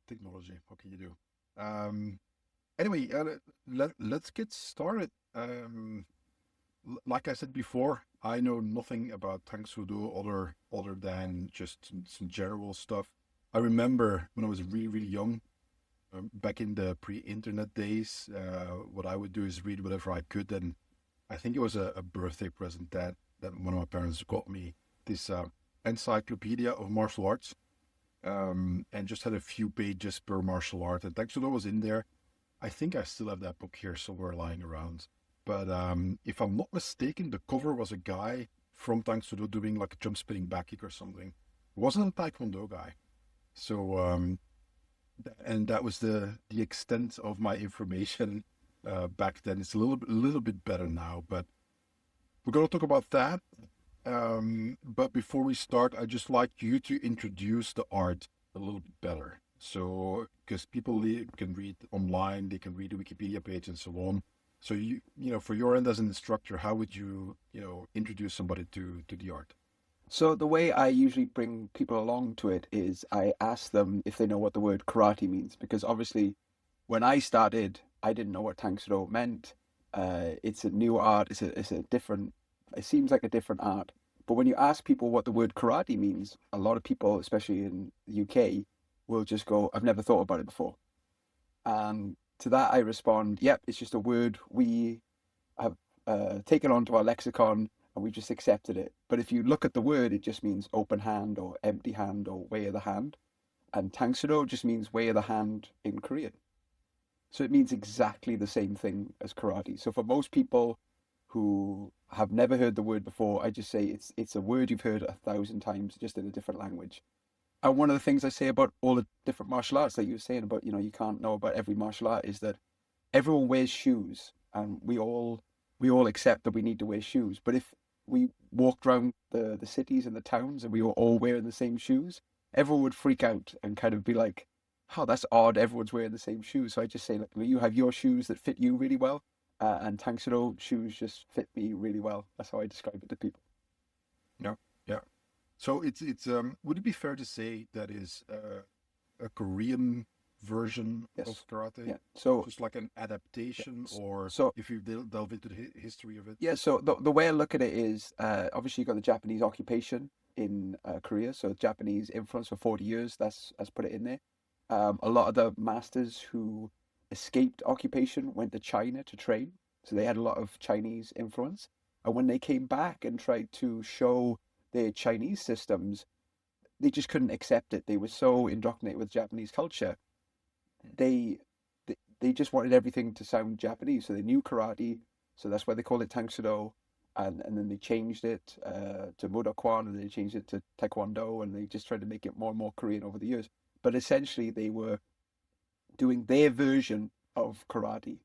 technology. What can you do? Anyway, let's get started. Like I said before, I know nothing about Tang Soo Do other than just some general stuff. I remember when I was really really young, back in the pre-internet days, what I would do is read whatever I could, and I think it was a birthday present that one of my parents got me this encyclopedia of martial arts, and just had a few pages per martial art, and Tang Soo Do was in there. I think I still have that book here somewhere lying around. But if I'm not mistaken, the cover was a guy from Tang Soo Do doing like a jump spinning back kick or something. It wasn't a Taekwondo guy. So and that was the extent of my information back then. It's a little bit better now, but we're gonna talk about that. But before we start, I'd just like you to introduce the art a little bit better. So, because people can read online, they can read the Wikipedia page and so on. So for your end as an instructor, how would you, introduce somebody to the art? So the way I usually bring people along to it is I ask them if they know what the word karate means, because obviously when I started, I didn't know what Tang Soo Do meant. It's a new art. It's a different. It seems like a different art. But when you ask people what the word karate means, a lot of people, especially in the UK, will just go, "I've never thought about it before." And to that, I respond, "Yep, it's just a word we have taken onto our lexicon and we just accepted it. But if you look at the word, it just means open hand or empty hand or way of the hand. And Tang Soo Do just means way of the hand in Korean. So it means exactly the same thing as karate. So for most people who have never heard the word before, I just say it's a word you've heard 1,000 times, just in a different language. And one of the things I say about all the different martial arts that you were saying about, you can't know about every martial art is that everyone wears shoes, and we all accept that we need to wear shoes. But if we walked around the cities and the towns and we were all wearing the same shoes, everyone would freak out and kind of be like, "Oh, that's odd. Everyone's wearing the same shoes." So I just say, like, you have your shoes that fit you really well, and Tang Soo Do shoes just fit me really well. That's how I describe it to people. Yeah, yeah. So it's would it be fair to say that is a Korean version of Yes, karate, yeah. So just like an yeah, adaptation, or so if you delve into the history of it? yeah, so the way I look at it is obviously you've got the Japanese occupation in Korea, so Japanese influence for 40 years, that's put it in there. A lot of the masters who escaped occupation went to China to train, so they had a lot of Chinese influence. And when they came back and tried to show their Chinese systems, they just couldn't accept it. They were so indoctrinated with Japanese culture, they they just wanted everything to sound Japanese. So they knew karate, so that's why they called it Tang Soo Do, and then they changed it to Mudo Kwan, and they changed it to Taekwondo, and they just tried to make it more and more Korean over the years. But essentially, they were doing their version of karate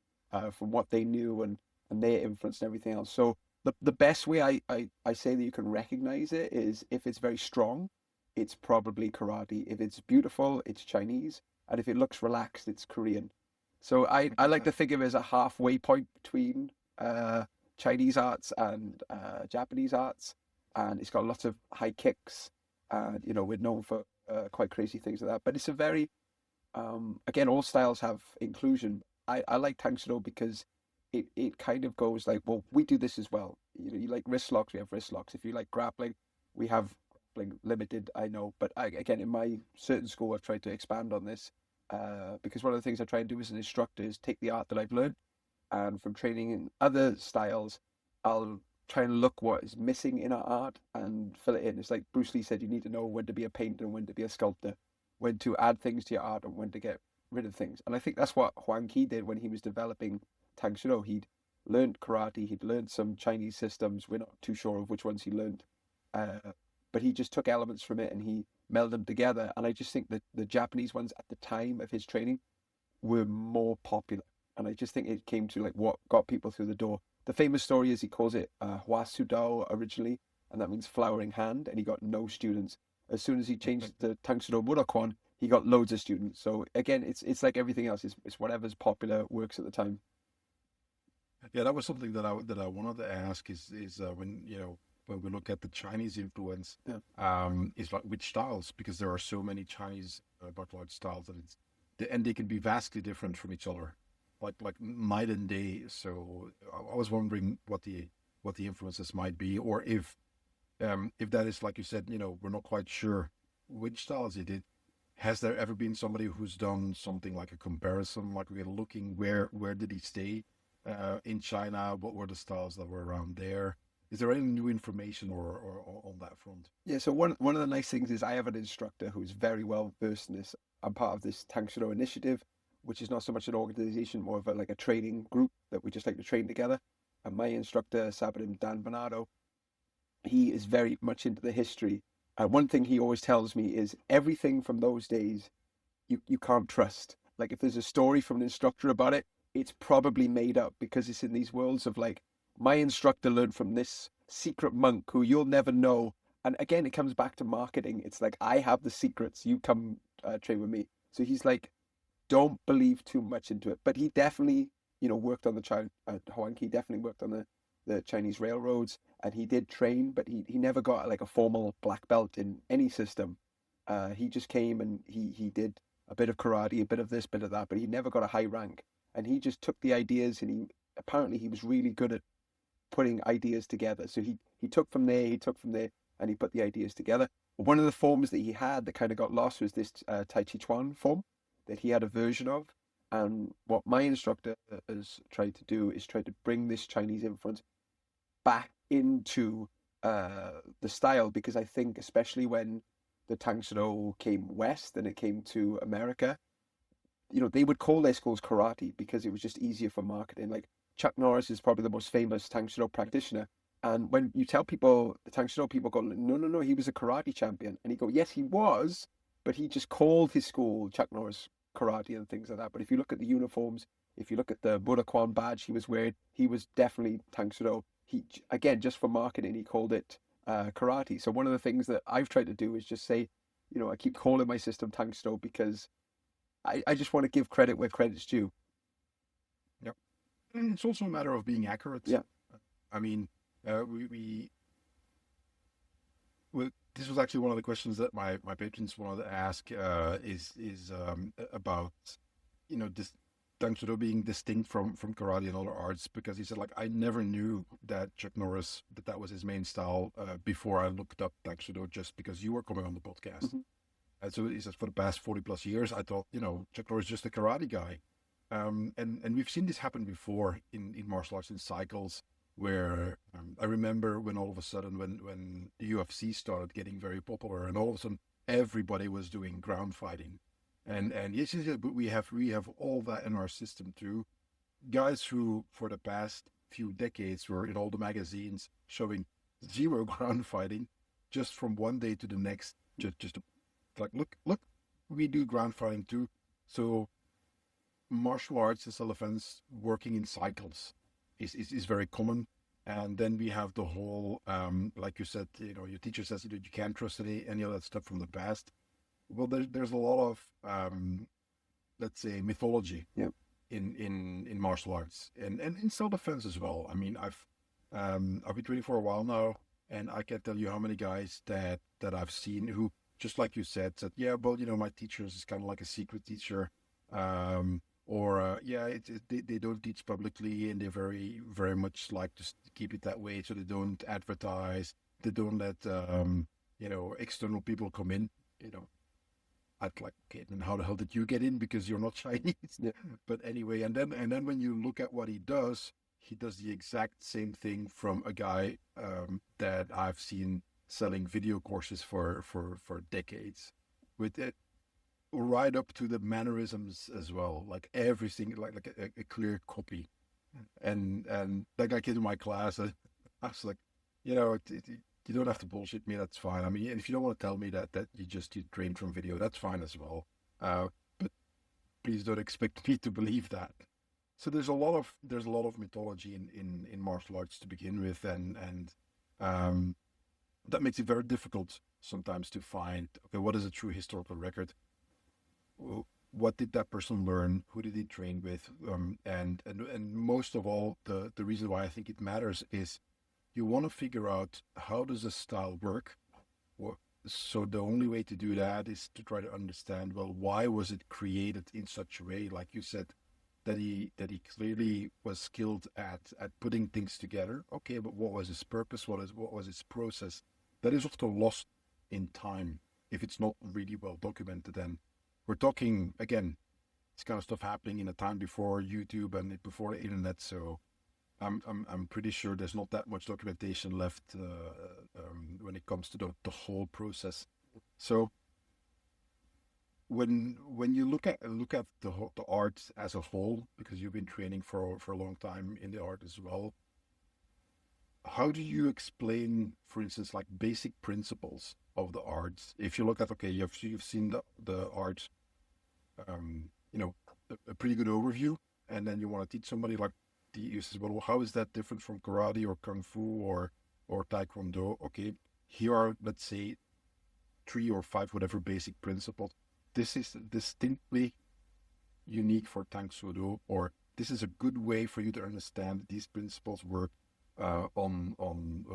from what they knew and their influence and everything else. So the best way I say that you can recognize it is if it's very strong, it's probably karate. If it's beautiful, it's Chinese. And if it looks relaxed, it's Korean. So I like to think of it as a halfway point between Chinese arts and Japanese arts. And it's got lots of high kicks. And, we're known for quite crazy things like that. But it's a very again, all styles have inclusion. I like Tang Soo Do because it kind of goes like, well, we do this as well. You like wrist locks, we have wrist locks. If you like grappling, we have grappling limited, I know. But again, in my certain school, I've tried to expand on this because one of the things I try and do as an instructor is take the art that I've learned and from training in other styles, I'll try and look what is missing in our art and fill it in. It's like Bruce Lee said, you need to know when to be a painter and when to be a sculptor, when to add things to your art and when to get rid of things. And I think that's what Huang Ki did when he was developing Tang Soo Do. He'd learned karate, he'd learned some Chinese systems. We're not too sure of which ones he learned. Uh, but he just took elements from it and he melded them together. And I just think that the Japanese ones at the time of his training were more popular. And I just think it came to like what got people through the door. The famous story is he calls it Hua Su Do originally, and that means flowering hand, and he got no students. As soon as he changed the Tang Soo Do Murakwan, he got loads of students. So again, it's like everything else. It's whatever's popular works at the time. Yeah, that was something that I wanted to ask is when when we look at the Chinese influence, Yeah. is like which styles, because there are so many Chinese martial arts styles that it's and they can be vastly different from each other, like night and day. So I was wondering what the influences might be, or if that is like you said, we're not quite sure which styles he did. Has there ever been somebody who's done something like a comparison, like we're looking where did he stay in China? What were the styles that were around there? Is there any new information or on that front? Yeah, so one of the nice things is I have an instructor who's very well versed in this. I'm part of this Tang Soo Do initiative, which is not so much an organization, more of like a training group that we just like to train together. And my instructor, Sabadim Dan Bernardo, he is very much into the history. And one thing he always tells me is everything from those days you can't trust. Like if there's a story from an instructor about it, it's probably made up because it's in these worlds of like my instructor learned from this secret monk who you'll never know. And again, it comes back to marketing. It's like I have the secrets. You come train with me. So he's like, don't believe too much into it. But he definitely, worked on the Huang. He definitely worked on the Chinese railroads, and he did train, but he never got like a formal black belt in any system. He just came and he did a bit of karate, a bit of this, bit of that, but he never got a high rank. And he just took the ideas, and he was really good at putting ideas together. So he took from there, and he put the ideas together. One of the forms that he had that kind of got lost was this Tai Chi Chuan form that he had a version of. And what my instructor has tried to do is try to bring this Chinese influence back into the style, because I think especially when the Tang Soo Do came west and it came to America, they would call their schools karate because it was just easier for marketing. Like Chuck Norris is probably the most famous Tang Soo Do practitioner. And when you tell people the Tang Soo Do, people go, no, no, no, he was a karate champion. And he go, yes, he was, but he just called his school Chuck Norris karate and things like that. But if you look at the uniforms, if you look at the Budokan badge he was wearing, he was definitely Tang Soo Do. He, again, just for marketing, he called it karate. So one of the things that I've tried to do is just say, I keep calling my system Tang Soo Do because I just want to give credit where credit's due. Yep. And it's also a matter of being accurate. Yeah. I mean, we well, this was actually one of the questions that my patrons wanted to ask is about this Tang Soo Do being distinct from karate and other arts, because he said like I never knew that Chuck Norris that was his main style before I looked up Tang Soo Do, just because you were coming on the podcast. Mm-hmm. And so he says for the past 40 plus years I thought Chuck Norris is just a karate guy. And we've seen this happen before in martial arts in cycles where I remember when all of a sudden when the UFC started getting very popular, and all of a sudden everybody was doing ground fighting, and yes, but we have all that in our system too. Guys who for the past few decades were in all the magazines showing zero ground fighting, just from one day to the next, just like look, we do ground fighting too. So martial arts and self-defense working in cycles is very common. And then we have the whole, like you said, your teacher says you can't trust any of that stuff from the past. Well, there's a lot of, let's say, mythology Yeah. in martial arts and in self-defense as well. I mean, I've been training for a while now, and I can't tell you how many guys that I've seen who, just like you said, yeah, well, my teacher is kind of like a secret teacher. Or yeah, they don't teach publicly, and they very very much like to keep it that way, so they don't advertise, they don't let external people come in. I'd like, okay, then how the hell did you get in, because you're not Chinese? Yeah. But anyway, and then when you look at what he does the exact same thing from a guy that I've seen selling video courses for decades, with it right up to the mannerisms as well, like everything, like a clear copy. And that guy came to my class, and I was like, you don't have to bullshit me. That's fine. I mean, if you don't want to tell me that you trained from video, that's fine as well. But please don't expect me to believe that. So there's a lot of mythology in martial arts to begin with, and that makes it very difficult sometimes to find, okay, what is a true historical record? What did that person learn? Who did he train with? And most of all, the reason why I think it matters is you want to figure out, how does a style work? So the only way to do that is to try to understand, well, why was it created in such a way, like you said, that he clearly was skilled at putting things together. Okay, but what was his purpose? What was his process? That is often lost in time if it's not really well documented. And we're talking again, this kind of stuff happening in a time before YouTube and before the internet. So I'm pretty sure there's not that much documentation left when it comes to the whole process. So when you look at the art as a whole, because you've been training for a long time in the art as well, how do you explain, for instance, like basic principles of the arts? If you look at, okay, you've seen the art, you know, a pretty good overview, and then you want to teach somebody like you says, well, how is that different from karate or kung fu or taekwondo? Okay, here are, let's say, three or five whatever basic principles. This is distinctly unique for Tang Soo Do, or this is a good way for you to understand these principles work on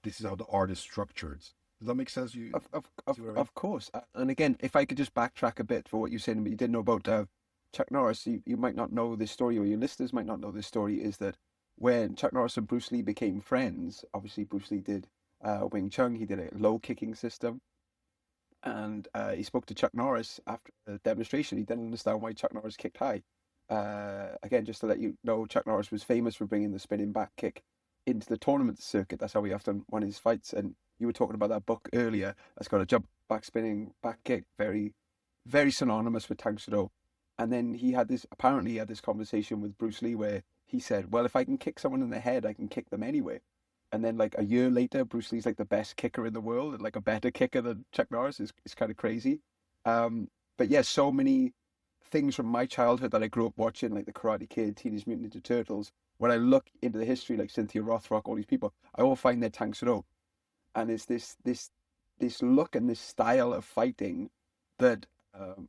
this is how the art is structured. Does that make sense? You see what I mean? Of course. And again, if I could just backtrack a bit for what you said, but you didn't know about Chuck Norris, you might not know this story, or your listeners might not know this story, is that when Chuck Norris and Bruce Lee became friends, obviously Bruce Lee did Wing Chun, he did a low kicking system, and he spoke to Chuck Norris after the demonstration. He didn't understand why Chuck Norris kicked high. Again, just to let you know, Chuck Norris was famous for bringing the spinning back kick into the tournament circuit. That's how he often won his fights. And you were talking about that book earlier. That's got a jump back spinning back kick, very, very synonymous with Tang Soo Do. And then apparently he had this conversation with Bruce Lee where he said, well, if I can kick someone in the head, I can kick them anyway. And then like a year later, Bruce Lee's like the best kicker in the world, and like a better kicker than Chuck Norris is kind of crazy. But yeah, so many things from my childhood that I grew up watching, like the Karate Kid, Teenage Mutant Ninja Turtles. When I look into the history, like Cynthia Rothrock, all these people, I all find their Tang Soo Do, and it's this look and this style of fighting that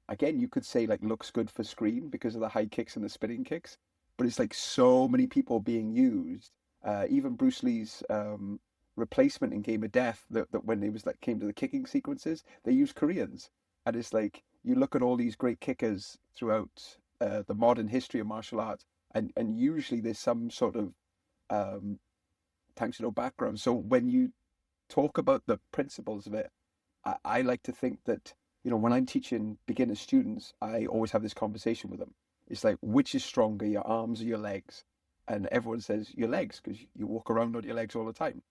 again you could say like looks good for screen because of the high kicks and the spinning kicks, but it's like so many people being used. Even Bruce Lee's replacement in Game of Death, that when it was like came to the kicking sequences, they used Koreans, and it's like you look at all these great kickers throughout the modern history of martial arts, and usually there's some sort of um, Tang Soo Do background. So when you talk about the principles of it, I like to think that, when I'm teaching beginner students, I always have this conversation with them. It's like, which is stronger, your arms or your legs? And everyone says your legs because you walk around on your legs all the time.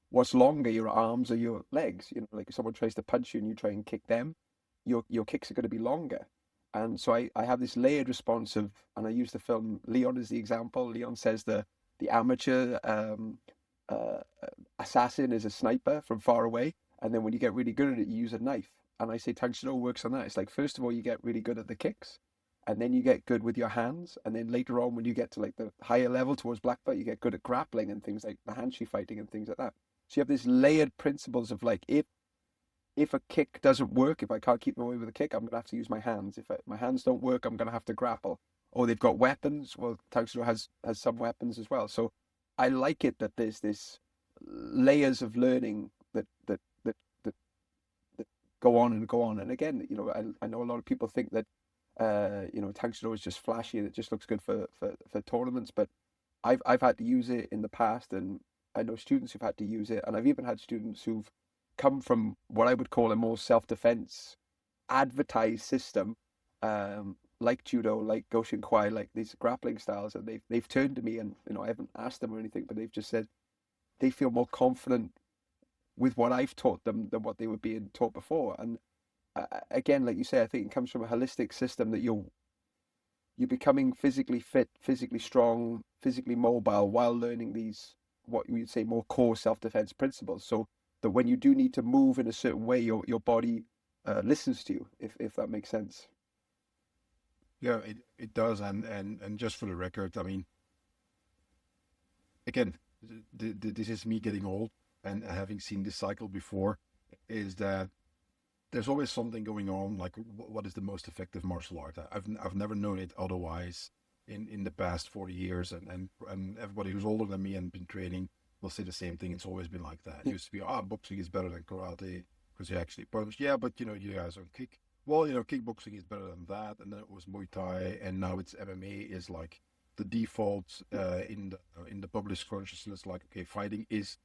What's longer, your arms or your legs? Like if someone tries to punch you and you try and kick them, your kicks are going to be longer. And so I have this layered response of, and I use the film Leon as the example. Leon says the amateur uh, assassin is a sniper from far away, and then when you get really good at it, you use a knife. And I say Tang Soo Do works on that. It's like first of all you get really good at the kicks, and then you get good with your hands, and then later on when you get to like the higher level towards black belt, you get good at grappling and things like the handshake fighting and things like that. So you have this layered principles of like if a kick doesn't work, if I can't keep them away with a kick, I'm gonna have to use my hands. If my hands don't work, I'm gonna have to grapple. Or they've got weapons. Well, Tang Soo Do has some weapons as well. So I like it that there's this layers of learning that go on and go on. And again, I know a lot of people think that Tang Soo Do is just flashy and it just looks good for tournaments, but I've had to use it in the past, and I know students who've had to use it, and I've even had students who've come from what I would call a more self-defense advertised system, like judo, like Goshin Kwai, like these grappling styles, and they've turned to me, and I haven't asked them or anything, but they've just said they feel more confident with what I've taught them than what they were being taught before. And again, like you say, I think it comes from a holistic system that you're becoming physically fit, physically strong, physically mobile while learning these what you would say more core self-defense principles. So that when you do need to move in a certain way, your body listens to you, if that makes sense. Yeah, it does. And just for the record, I mean, again, this is me getting old and having seen this cycle before, is that there's always something going on. Like, what is the most effective martial art? I've never known it otherwise in the past 40 years, and everybody who's older than me and been training will say the same thing. It's always been like that. It used to be, boxing is better than karate. because he actually punched. Yeah, but you guys don't kick. Well, kickboxing is better than that, and then it was Muay Thai, and now it's MMA is like the default in the published consciousness. Like, okay, fighting is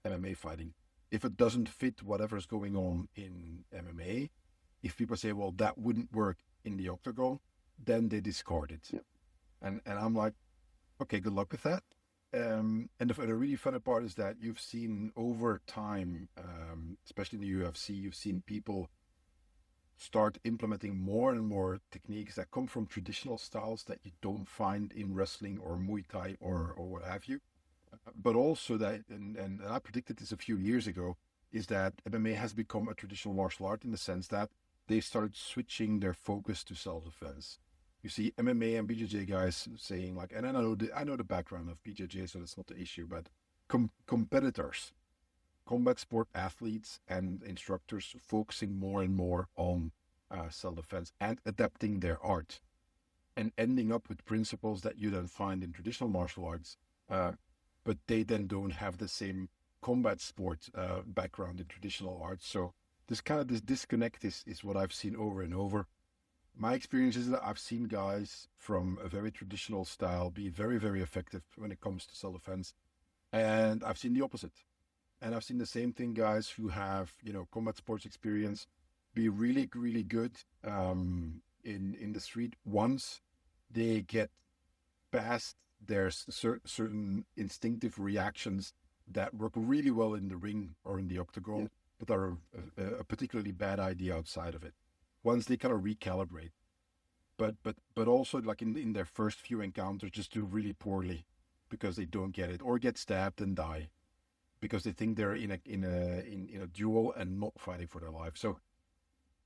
MMA fighting. If it doesn't fit whatever's going on in MMA, if people say, well, that wouldn't work in the octagon, then they discard it. Yeah. And I'm like, okay, good luck with that. And the really funny part is that you've seen over time, especially in the UFC, you've seen people start implementing more and more techniques that come from traditional styles that you don't find in wrestling or Muay Thai or what have you. But also that, and I predicted this a few years ago, is that MMA has become a traditional martial art in the sense that they started switching their focus to self-defense. You see MMA and BJJ guys saying like, and I know the background of BJJ, so that's not the issue, but competitors, combat sport athletes and instructors focusing more and more on self-defense and adapting their art and ending up with principles that you don't find in traditional martial arts, but they then don't have the same combat sport background in traditional arts. So this disconnect is what I've seen over and over. My experience is that I've seen guys from a very traditional style be very, very effective when it comes to self-defense. And I've seen the opposite. And I've seen the same thing, guys who have, combat sports experience be really, really good in the street once they get past their certain instinctive reactions that work really well in the ring or in the octagon, Yeah. but are a particularly bad idea outside of it. Once they kind of recalibrate, but also like in their first few encounters, just do really poorly because they don't get it or get stabbed and die because they think they're in a duel and not fighting for their life. So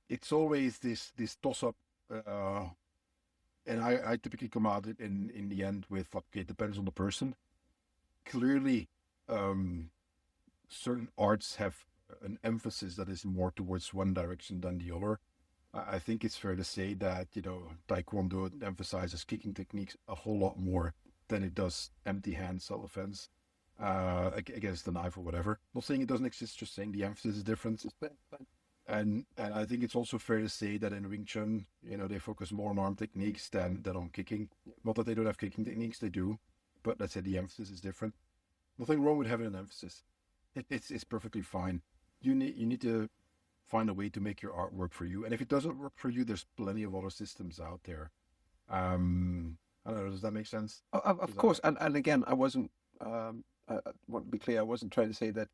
it's always this toss up, and I typically come out in the end with okay, it depends on the person. Clearly, certain arts have an emphasis that is more towards one direction than the other. I think it's fair to say that, Taekwondo emphasizes kicking techniques a whole lot more than it does empty hand self-defense against the knife or whatever. Not saying it doesn't exist, just saying the emphasis is different. And I think it's also fair to say that in Wing Chun, they focus more on arm techniques than on kicking. Not that they don't have kicking techniques, they do, but let's say the emphasis is different. Nothing wrong with having an emphasis. It's perfectly fine. You need to find a way to make your art work for you. And if it doesn't work for you, there's plenty of other systems out there. I don't know, does that make sense? Of course, and again, I wasn't. I want to be clear. I wasn't trying to say that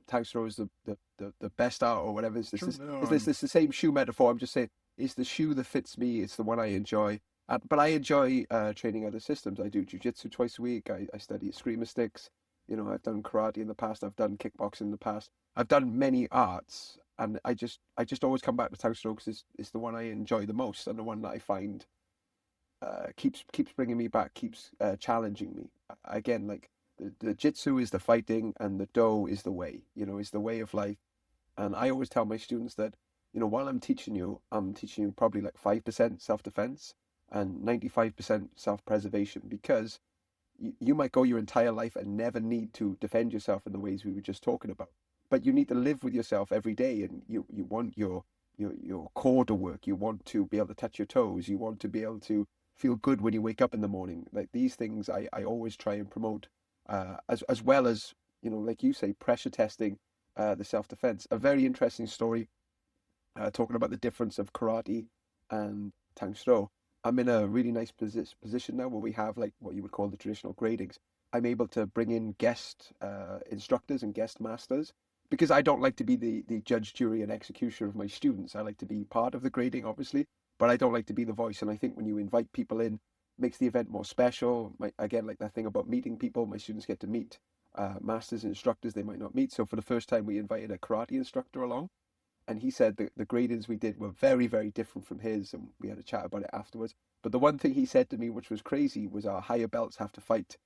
Tang Soo Do is the best art or whatever. Is Sure, this the same shoe metaphor? I'm just saying it's the shoe that fits me. It's the one I enjoy. But I enjoy training other systems. I do jiu-jitsu twice a week. I study eskrima sticks. I've done karate in the past. I've done kickboxing in the past. I've done many arts, and I just always come back to Tang Soo Do because it's the one I enjoy the most and the one that I find keeps bringing me back, keeps challenging me. Again, like the jitsu is the fighting, and the do is the way. Is the way of life. And I always tell my students that while I'm teaching you probably like 5% self-defense and 95% self-preservation, because you might go your entire life and never need to defend yourself in the ways we were just talking about. But you need to live with yourself every day, and you want your core to work. You want to be able to touch your toes. You want to be able to feel good when you wake up in the morning. Like these things, I always try and promote, as well as like you say, pressure testing the self-defense. A very interesting story, talking about the difference of karate and Tang Soo Do. I'm in a really nice position now where we have like what you would call the traditional gradings. I'm able to bring in guest instructors and guest masters because I don't like to be the judge, jury, and executioner of my students. I like to be part of the grading, obviously, but I don't like to be the voice. And I think when you invite people in, makes the event more special. Again, like that thing about meeting people, my students get to meet masters and instructors they might not meet. So for the first time, we invited a karate instructor along. And he said the gradings we did were very, very different from his, and we had a chat about it afterwards. But the one thing he said to me, which was crazy, was our higher belts have to fight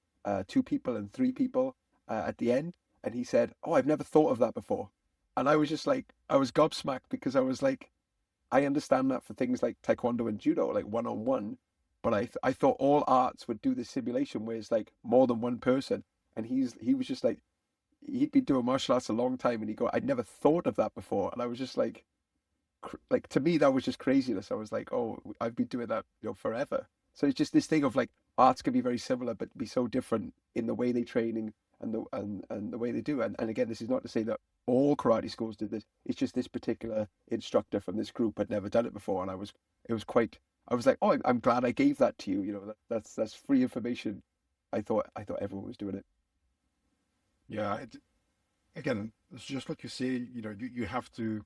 2 people and 3 people at the end. And he said, "Oh, I've never thought of that before." And I was just like, I was gobsmacked because I was like, I understand that for things like Taekwondo and Judo, like one-on-one, but I thought all arts would do this simulation where it's like more than one person. And he was just like, he'd been doing martial arts a long time, and he go, I'd never thought of that before, and I was just like, like to me that was just craziness. I was like, oh, I've been doing that, forever. So it's just this thing of like arts can be very similar, but be so different in the way they training and the way they do. And again, this is not to say that all karate schools did this. It's just this particular instructor from this group had never done it before, and it was quite. I was like, oh, I'm glad I gave that to you. That's free information. I thought everyone was doing it. Yeah, again, it's just like you say, you have to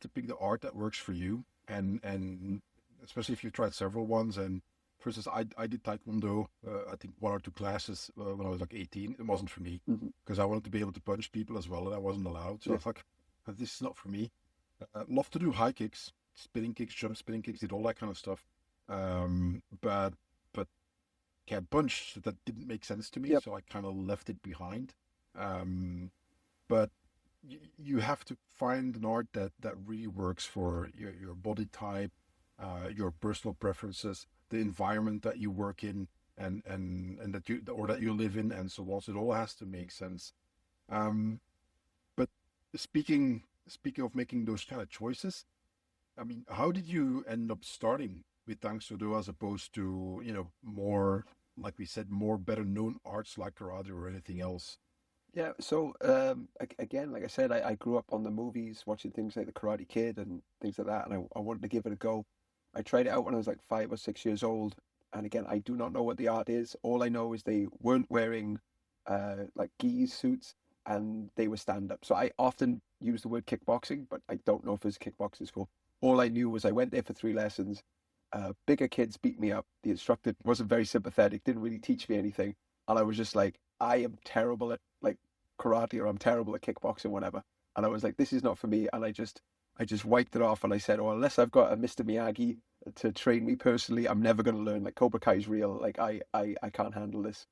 pick the art that works for you, and especially if you've tried several ones. And for instance, I did Taekwondo, I think 1 or 2 classes when I was like 18. It wasn't for me Hmm. because I wanted to be able to punch people as well, and I wasn't allowed. So I Yeah, was like, this is not for me. Love to do high kicks, spinning kicks, jump spinning kicks, did all that kind of stuff. But can't punch. That didn't make sense to me, yep, so I kind of left it behind. Um, but you have to find an art that really works for your body type, your personal preferences, the environment that you work in, and that you live in, and so on. So it all has to make sense. Um, but speaking of making those kind of choices, I mean, how did you end up starting with Tang Soo Do as opposed to, more, like we said, more better known arts like karate or anything else? yeah. So again, like I said, I grew up on the movies, watching things like The Karate Kid and things like that, and I wanted to give it a go. I tried it out when I was like 5 or 6 years old, and again, I do not know what the art is. All I know is they weren't wearing like gi suits, and they were stand up. So I often use the word kickboxing, but I don't know if it's kickboxing school. All I knew was I went there for 3 lessons. Bigger kids beat me up. The instructor wasn't very sympathetic, didn't really teach me anything, and I was just like, I am terrible at like karate, or I'm terrible at kickboxing, whatever. And I was like, this is not for me. And I just wiped it off, and I said, oh, unless I've got a Mr. Miyagi to train me personally, I'm never going to learn. Like Cobra Kai is real. Like I can't handle this.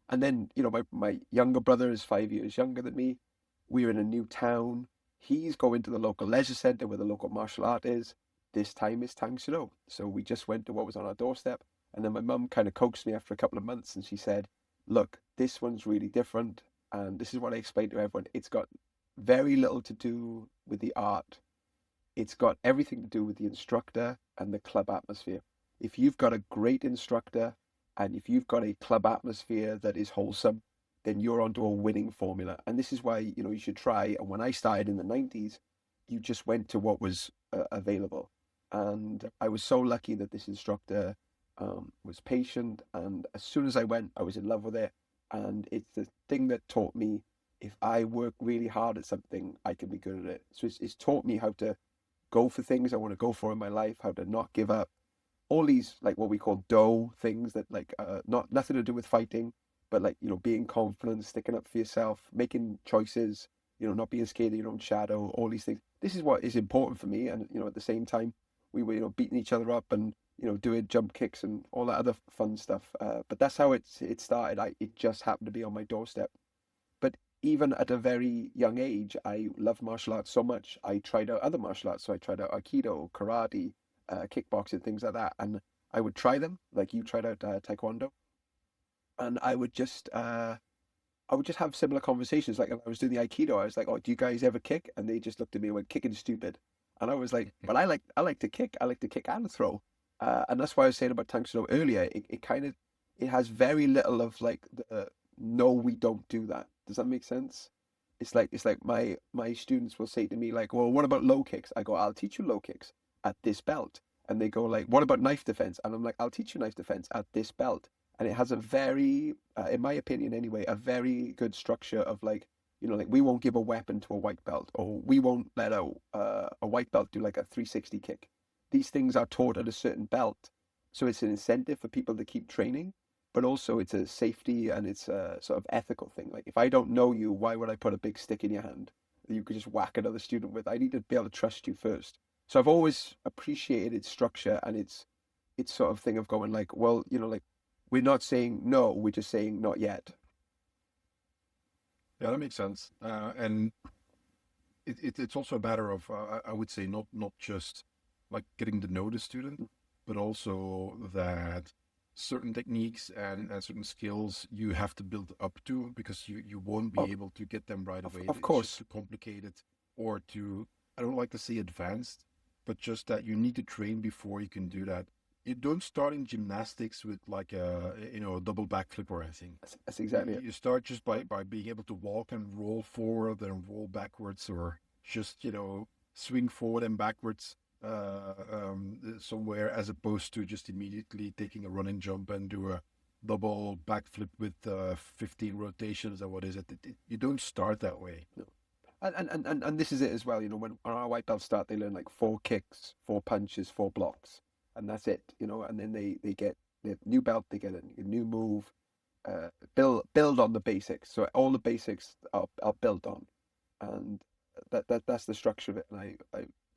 And then, my younger brother is 5 years younger than me. We're in a new town. He's going to the local leisure center where the local martial art is. This time is Tang Soo Do. So we just went to what was on our doorstep. And then my mum kind of coaxed me after a couple of months, and she said, look, this one's really different. And this is what I explained to everyone. It's got very little to do with the art. It's got everything to do with the instructor and the club atmosphere. If you've got a great instructor and if you've got a club atmosphere that is wholesome, then you're onto a winning formula. And this is why, you should try. And when I started in the 90s, you just went to what was available. And I was so lucky that this instructor was patient. And as soon as I went, I was in love with it. And it's the thing that taught me if I work really hard at something, I can be good at it. So it's taught me how to go for things I want to go for in my life, how to not give up. All these like what we call do things that like not nothing to do with fighting, but like being confident, sticking up for yourself, making choices, not being scared of your own shadow. All these things. This is what is important for me. And at the same time, we were beating each other up and doing jump kicks and all that other fun stuff. But that's how it started. It just happened to be on my doorstep. But even at a very young age, I loved martial arts so much. I tried out other martial arts. So I tried out Aikido, karate, kickboxing, things like that. And I would try them, like you tried out Taekwondo. And I would just have similar conversations. Like if I was doing the Aikido, I was like, "Oh, do you guys ever kick?" And they just looked at me and went, "Kicking stupid." And I was like, "But I like to kick. I like to kick and throw." And that's why I was saying about Tang Soo Do earlier. It kind of it has very little of like the no, we don't do that. Does that make sense? It's like my students will say to me like, "Well, what about low kicks?" I go, "I'll teach you low kicks at this belt." And they go like, "What about knife defense?" And I'm like, "I'll teach you knife defense at this belt." And it has a very, in my opinion anyway, a very good structure of like, like we won't give a weapon to a white belt, or we won't let a white belt do like a 360 kick. These things are taught at a certain belt, so it's an incentive for people to keep training, but also it's a safety and it's a sort of ethical thing. Like if I don't know you, why would I put a big stick in your hand that you could just whack another student with? I need to be able to trust you first. So I've always appreciated its structure and its sort of thing of going like, well, like we're not saying no, we're just saying not yet. Yeah, that makes sense. And it's also a matter of I would say not just like getting to know the student, but also that. certain techniques and certain skills you have to build up to because you won't be Of, able to get them right away. of It's just course. too complicated or too, I don't like to say advanced, but just that you need to train before you can do that. You don't start in gymnastics with like a double backflip or anything. That's You, exactly it. you start just by being able to walk and roll forward and roll backwards or just, swing forward and backwards somewhere as opposed to just immediately taking a running jump and do a double backflip with 15 rotations or what is it? You don't start that way. No. And this is it as well. When our white belts start, they learn like 4 kicks, 4 punches, 4 blocks, and that's it. And then they get the new belt, they get a new move, build on the basics. So all the basics are built on, and that's the structure of it. And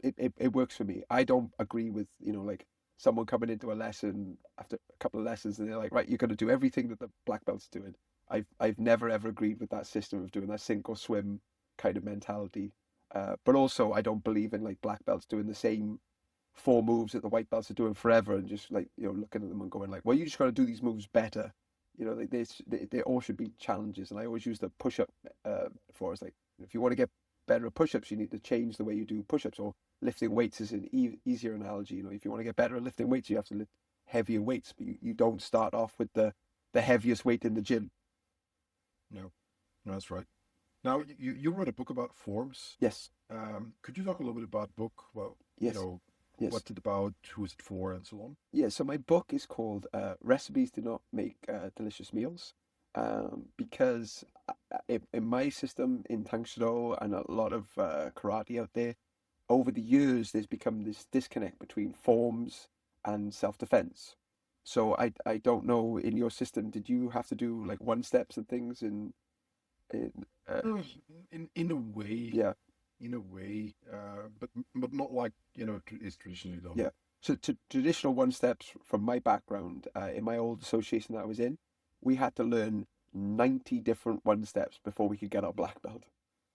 it works for me. I don't agree with like someone coming into a lesson after a couple of lessons and they're like, right, you're going to do everything that the black belt's doing. I've never ever agreed with that system of doing that sink or swim kind of mentality. But also, I don't believe in like black belts doing the same 4 moves that the white belts are doing forever and just like looking at them and going like, well, you just got to do these moves better. Like they all should be challenges. And I always use the push up for it's like if you want to get better at push ups, you need to change the way you do push ups. Or lifting weights is an easier analogy. If you want to get better at lifting weights, you have to lift heavier weights, but you don't start off with the heaviest weight in the gym. No, no, that's right. Now, you wrote a book about forms. Yes, Could you talk a little bit about book? Well, yes, yes. what's it about, who is it for, and so on? Yeah, so my book is called Recipes Do Not Make Delicious Meals. Because in my system in Tang Soo Do and a lot of karate out there, over the years, there's become this disconnect between forms and self-defense. So I don't know, in your system, did you have to do like one steps and things in Uh, in a way, yeah, but not like is traditionally done. yeah. So to traditional one steps from my background, in my old association that I was in, we had to learn 90 different one steps before we could get our black belt,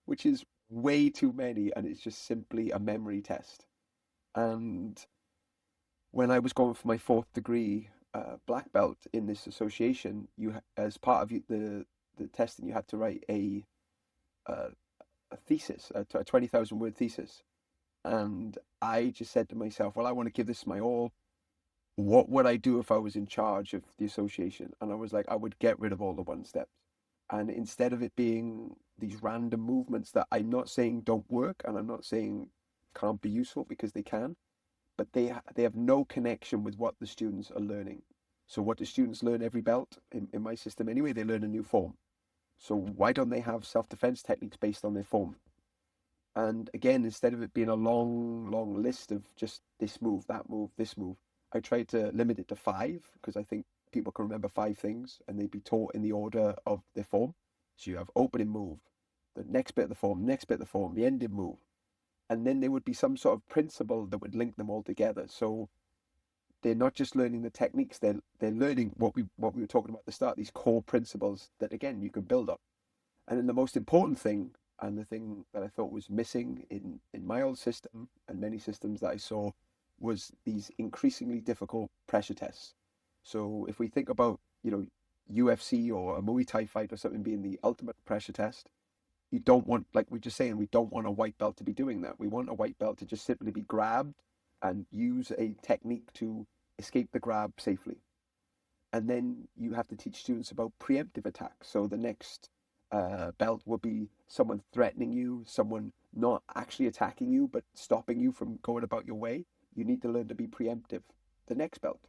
which is way too many, and it's just simply a memory test. And when I was going for my fourth degree black belt in this association, as part of the testing, you had to write uh, a thesis, a 20,000 word thesis. And I just said to myself, well, I want to give this my all. What would I do if I was in charge of the association? And I was like, I would get rid of all the one steps. And instead of it being these random movements that I'm not saying don't work and I'm not saying can't be useful because they can, but they have no connection with what the students are learning. So what do students learn every belt in my system anyway? They learn a new form. So why don't they have self-defense techniques based on their form? And again, instead of it being a long, long list of just this move, that move, this move, I tried to limit it to 5 because I think people can remember 5 things and they'd be taught in the order of their form. So you have opening move, the next bit of the form, next bit of the form, the ending move. And then there would be some sort of principle that would link them all together. So they're not just learning the techniques, they're learning what we were talking about at the start, these core principles that again you can build on. And then the most important thing, and the thing that I thought was missing in my old system and many systems that I saw, was these increasingly difficult pressure tests. So if we think about, UFC or a Muay Thai fight or something being the ultimate pressure test, you don't want, like we're just saying, we don't want a white belt to be doing that. We want a white belt to just simply be grabbed and use a technique to escape the grab safely. And then you have to teach students about preemptive attacks. So the next belt would be someone threatening you, someone not actually attacking you, but stopping you from going about your way. You need to learn to be preemptive. The next belt,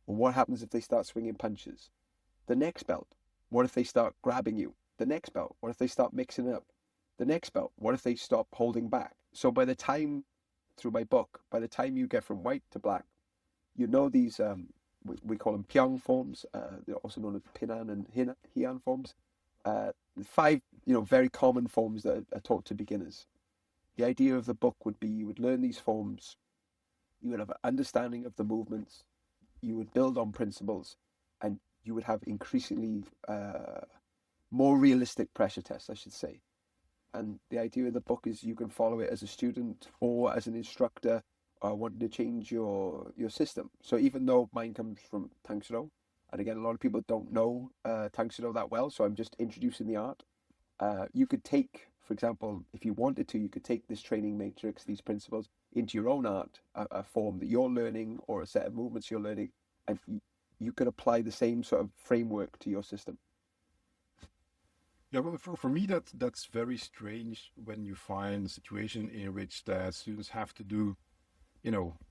well, what happens if they start swinging punches? The next belt, what if they start grabbing you? The next belt, what if they start mixing it up? The next belt, what if they stop holding back? So by the time, through my book, by the time you get from white to black, these, we call them Pyong forms, they're also known as Pinan and Heian forms. 5, very common forms that are taught to beginners. The idea of the book would be you would learn these forms, you would have an understanding of the movements, you would build on principles, and you would have increasingly more realistic pressure tests, I should say. And the idea of the book is you can follow it as a student or as an instructor wanting to change your system. So even though mine comes from Tang Soo Do, And again, a lot of people don't know Tang Soo Do that well, so I'm just introducing the art. You could take, for example, if you wanted to, you could take this training matrix, these principles, into your own art, a form that you're learning or a set of movements you're learning, and you could apply the same sort of framework to your system. Yeah, well, for me, that's very strange when you find a situation in which that students have to do,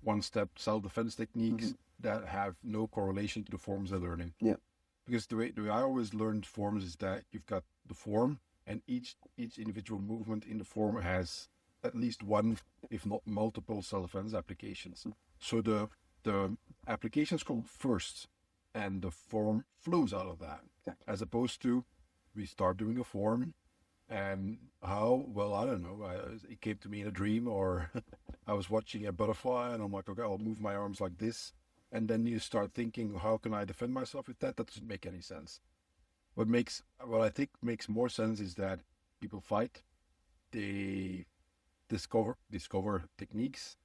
one-step self-defense Hmm. techniques that have no correlation to the forms they're learning. Yeah, Because the way I always learned forms is that you've got the form, and each individual movement in the form has at least one, if not multiple, self-defense applications. So the applications come first, and the form flows out of that, exactly. as opposed to we start doing a form, and how well I don't know. It came to me in a dream, or I was watching a butterfly, and I'm like, okay, I'll move my arms like this, and then you start thinking, how can I defend myself with that? That doesn't make any sense. What I think makes more sense is that people fight, they discover techniques,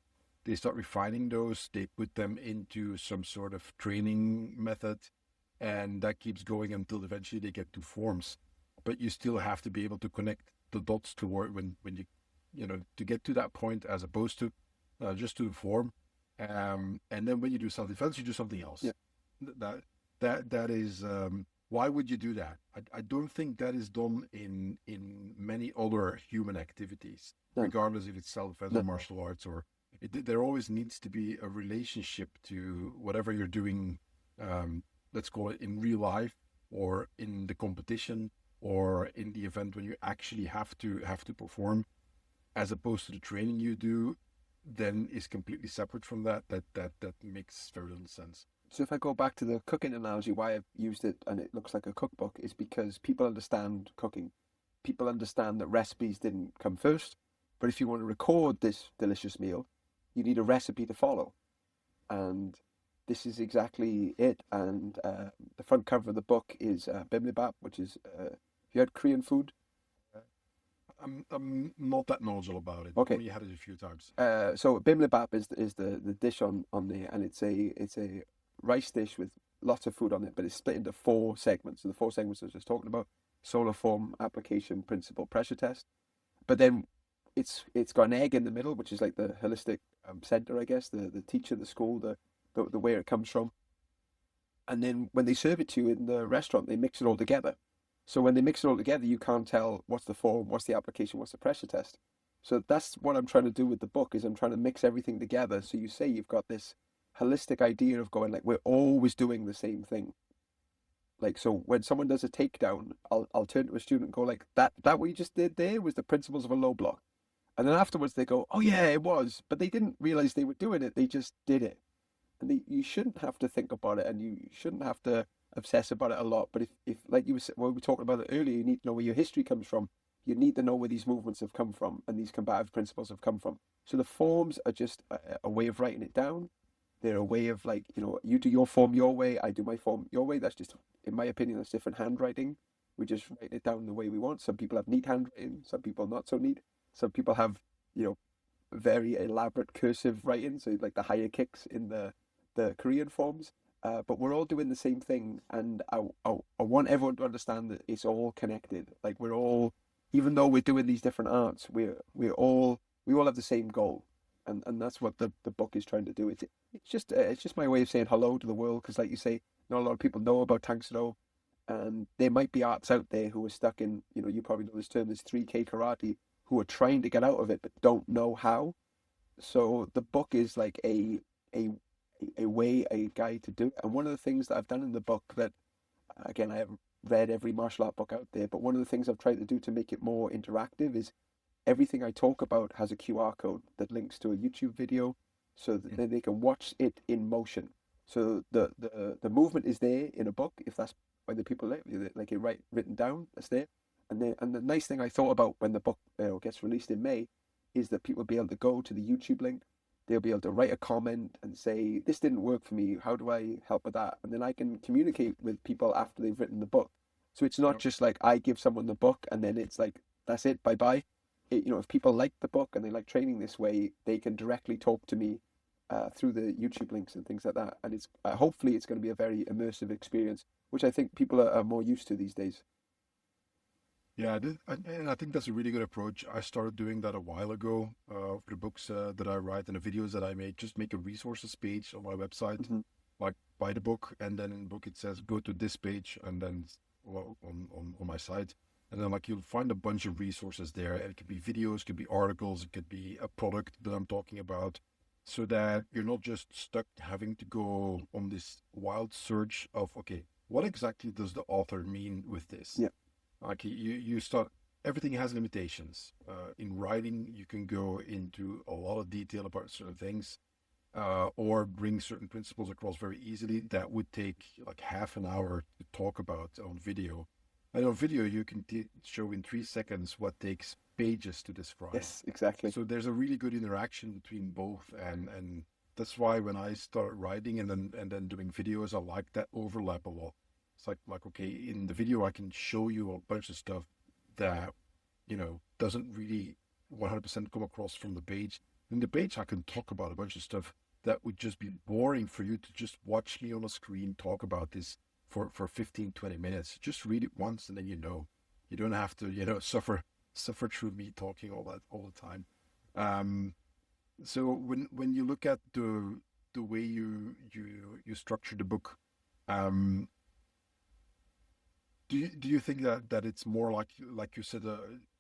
they start refining those, they put them into some sort of training method, and that keeps going until eventually they get to forms. But you still have to be able to connect the dots toward when to get to that point, as opposed to just to the form. And then when you do self defense, you do something else. Yeah. That that is why would you do that? I don't think that is done in many other human activities, No, regardless if it's self defense or no. martial arts, or there always needs to be a relationship to whatever you're doing. Um, let's call it in real life, or in the competition, or in the event when you actually have to perform, as opposed to the training you do, then is completely separate from that. That makes very little sense. So if I go back to the cooking analogy, why I've used it and it looks like a cookbook is because people understand cooking. People understand that recipes didn't come first, but if you want to record this delicious meal, you need a recipe to follow. And this is exactly it. And the front cover of the book is bibimbap, which is, have you had Korean food? I'm not that knowledgeable about it. Okay. Only had it a few times. So bibimbap is the dish on there, and it's a rice dish with lots of food on it, but it's split into four segments. So the four segments I was just talking about: solar form, application, principle, pressure test. But then it's got an egg in the middle, which is like the holistic center, I guess, the teacher, the school, the where it comes from. And then when they serve it to you in the restaurant, they mix it all together. So when they mix it all together, you can't tell what's the form, what's the application, what's the pressure test. So that's what I'm trying to do with the book is I'm trying to mix everything together. So you say you've got this holistic idea of going like we're always doing the same thing. Like so when someone does a takedown, I'll turn to a student and go like that what you just did there was the principles of a low block. And then afterwards they go, oh yeah, it was, but they didn't realize they were doing it. They just did it. And you shouldn't have to think about it, and you shouldn't have to obsess about it a lot. But if like you were when we were talking about it earlier, you need to know where your history comes from. You need to know where these movements have come from and these combative principles have come from. So the forms are just a way of writing it down. They're a way of like you do your form your way, I do my form your way. That's just, in my opinion, that's different handwriting. We just write it down the way we want. Some people have neat handwriting, some people not so neat. Some people have you know very elaborate cursive writing, so like the higher kicks in the Korean forms. But we're all doing the same thing, and I want everyone to understand that it's all connected. Like we're all, even though we're doing these different arts, we all have the same goal, and that's what the book is trying to do. It's just my way of saying hello to the world, because like you say, not a lot of people know about Tang Soo Do, and there might be arts out there who are stuck in, you probably know this term, this 3K karate, who are trying to get out of it but don't know how. So the book is like a a way, a guide to do it. And one of the things that I've done in the book that, again, I haven't read every martial art book out there, but one of the things I've tried to do to make it more interactive is everything I talk about has a QR code that links to a YouTube video so that then they can watch it in motion. So the movement is there in a book, if that's why the people like it written down, that's there. And the nice thing I thought about when the book gets released in May is that people will be able to go to the YouTube link, they'll be able to write a comment and say, this didn't work for me. How do I help with that? And then I can communicate with people after they've written the book. So it's not Yep. just like I give someone the book and then it's like, that's it, bye bye. If people like the book and they like training this way, they can directly talk to me through the YouTube links and things like that. And it's hopefully it's going to be a very immersive experience, which I think people are more used to these days. Yeah, and I think that's a really good approach. I started doing that a while ago for the books that I write and the videos that I make. Just make a resources page on my website, Hmm. like buy the book, and then in the book it says go to this page, and then well, on my site, and then like you'll find a bunch of resources there. And it could be videos, it could be articles, it could be a product that I'm talking about, so that you're not just stuck having to go on this wild search of okay, what exactly does the author mean with this? Yeah. Like you start, everything has limitations. In writing, you can go into a lot of detail about certain things, or bring certain principles across very easily. That would take like half an hour to talk about on video. And on video, you can show in 3 seconds what takes pages to describe. Yes, exactly. So there's a really good interaction between both, and that's why when I start writing and then doing videos, I like that overlap a lot. It's like okay, in the video I can show you a bunch of stuff that doesn't really 100% come across from the page. In the page, I can talk about a bunch of stuff that would just be boring for you to just watch me on a screen talk about this for 15, 20 minutes. Just read it once and then you don't have to suffer through me talking all the time. Um, so when you look at the way you structure the book, um, do you think that it's more like you said,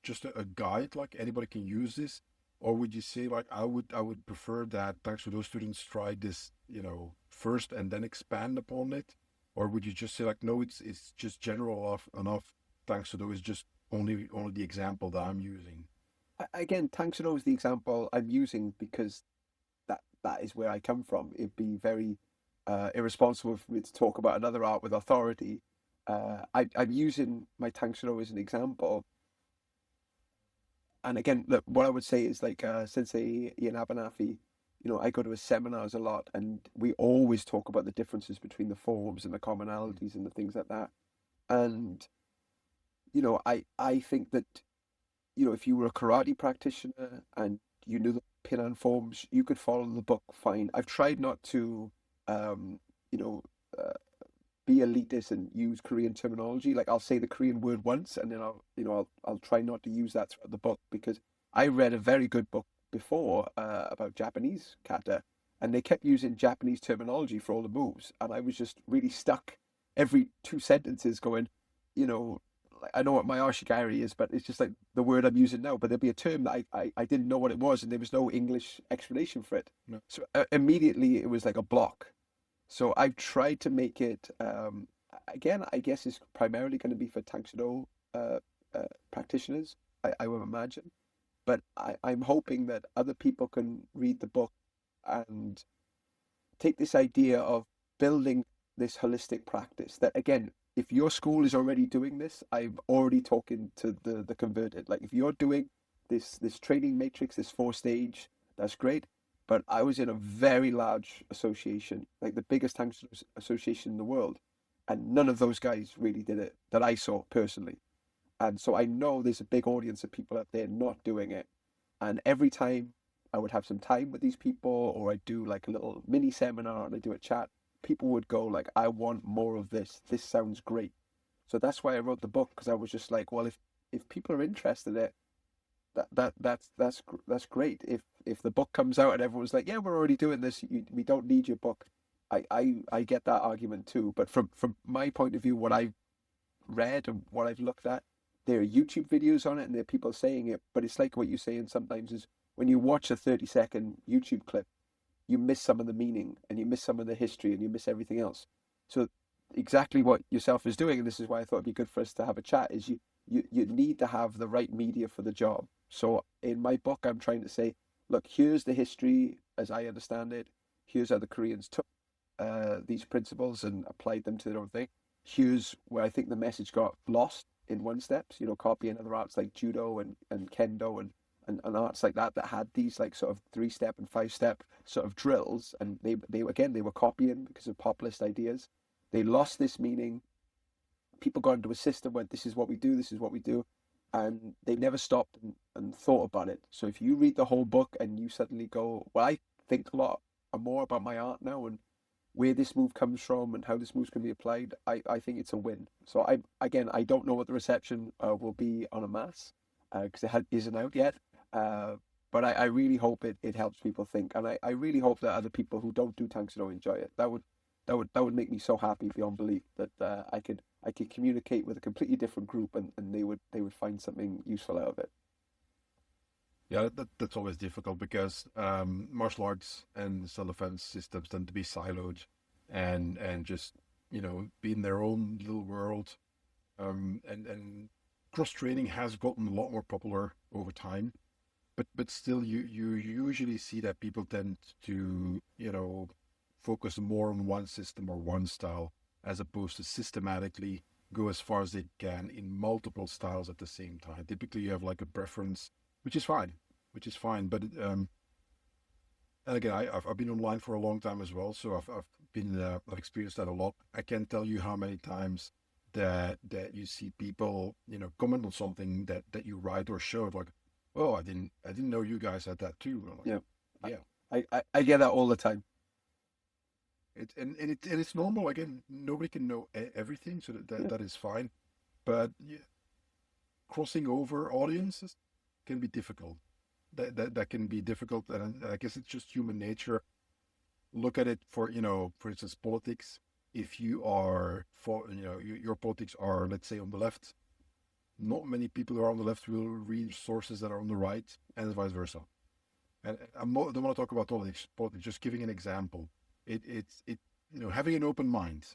just a guide, like anybody can use this, or would you say like I would prefer that thanks to those students try this first and then expand upon it, or would you just say like no, it's just general enough, thanks to those just only the example that I'm using. Again, Tang Soo Do is the example I'm using because that is where I come from. It'd be very irresponsible for me to talk about another art with authority. I'm using my Tang Soo Do as an example. And again, look, what I would say is like Sensei Ian Abernathy, I go to his seminars a lot, and we always talk about the differences between the forms and the commonalities and the things like that. And I think that if you were a karate practitioner and you knew the pin and forms, you could follow the book fine. I've tried not to, you know, uh, be elitist and use Korean terminology. Like I'll say the Korean word once, and then I'll try not to use that throughout the book because I read a very good book before about Japanese kata, and they kept using Japanese terminology for all the moves, and I was just really stuck every two sentences going, you know. Like, I know what my arshigari is, but it's just like the word I'm using now. But there'll be a term that I didn't know what it was, and there was no English explanation for it. No. So immediately it was like a block. So I've tried to make it, again, I guess it's primarily going to be for Tang Soo Do practitioners, I would imagine. But I'm hoping that other people can read the book and take this idea of building this holistic practice. That again, if your school is already doing this, I'm already talking to the converted. Like if you're doing this training matrix, this four stage, that's great. But I was in a very large association, like the biggest tank association in the world, and none of those guys really did it that I saw personally. And so I know there's a big audience of people out there not doing it. And every time I would have some time with these people, or I do like a little mini seminar and I do a chat, people would go like, "I want more of this. This sounds great." So that's why I wrote the book because I was just like, well, if people are interested in it, that's great. If the book comes out and everyone's like, "Yeah, we're already doing this. We don't need your book." I get that argument too. But from my point of view, what I've read and what I've looked at, there are YouTube videos on it and there are people saying it, but it's like what you're saying sometimes is when you watch a 30-second YouTube clip, you miss some of the meaning and you miss some of the history and you miss everything else. So exactly what yourself is doing, and this is why I thought it'd be good for us to have a chat, is you need to have the right media for the job. So in my book, I'm trying to say, look, here's the history as I understand it. Here's how the Koreans took these principles and applied them to their own thing. Here's where I think the message got lost in one steps, copying other arts like judo and kendo and arts like that had these like sort of 3-step and 5-step sort of drills, and they were copying because of populist ideas. They lost this meaning. People got into a system where this is what we do, this is what we do, and they never stopped and thought about it. So if you read the whole book and you suddenly go, well, I think a lot more about my art now and where this move comes from and how this move's can be applied, I think it's a win. So I don't know what the reception will be on a mass because isn't out yet. Uh, but I really hope it helps people think, and I really hope that other people who don't do Tang Soo Do enjoy it. That would make me so happy beyond belief that I could communicate with a completely different group and they would find something useful out of it. Yeah, that's always difficult because martial arts and self-defense systems tend to be siloed and just, be in their own little world. And cross training has gotten a lot more popular over time, but still you usually see that people tend to, focus more on one system or one style as opposed to systematically go as far as they can in multiple styles at the same time. Typically, you have like a preference, which is fine, which is fine. But and again, I've been online for a long time as well, so I've experienced that a lot. I can't tell you how many times that you see people, comment on something that you write or show, like, oh, I didn't know you guys had that too. I'm like, Yeah, yeah, I get that all the time. and it's normal. Again, nobody can know everything, so Yeah, that is fine. But yeah, crossing over audiences can be difficult. That can be difficult, and I guess it's just human nature. Look at it for instance, politics. If you are for, your politics are, let's say, on the left, not many people who are on the left will read sources that are on the right, and vice versa. And I don't want to talk about politics. Just giving an example. It having an open mind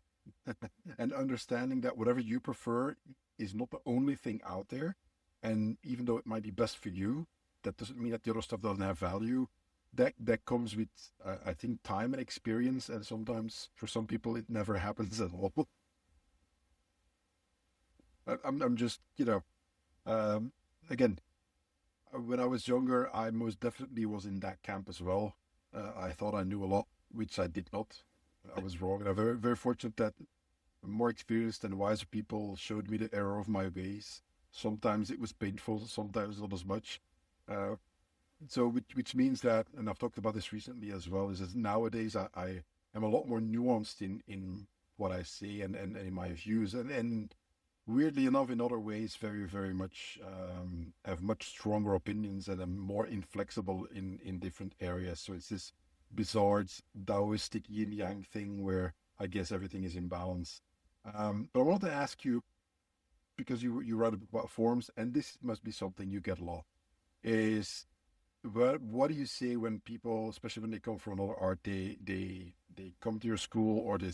and understanding that whatever you prefer is not the only thing out there, and even though it might be best for you, that doesn't mean that the other stuff doesn't have value. That comes with, I think, time and experience, and sometimes for some people it never happens at all. I'm just, um, again, when I was younger, I most definitely was in that camp as well. I thought I knew a lot, which I did not. I was wrong, and I'm very, very fortunate that more experienced and wiser people showed me the error of my ways. Sometimes it was painful, sometimes not as much. Uh, so, which means that, and I've talked about this recently as well, is that nowadays I am a lot more nuanced in what I say and in my views, and weirdly enough, in other ways, very, very much have much stronger opinions and am more inflexible in different areas. So it's this bizarre Taoistic yin yang thing where I guess everything is in balance. But I wanted to ask you, because you write about forms, and this must be something you get a lot, is what do you say when people, especially when they come from another art, they come to your school or they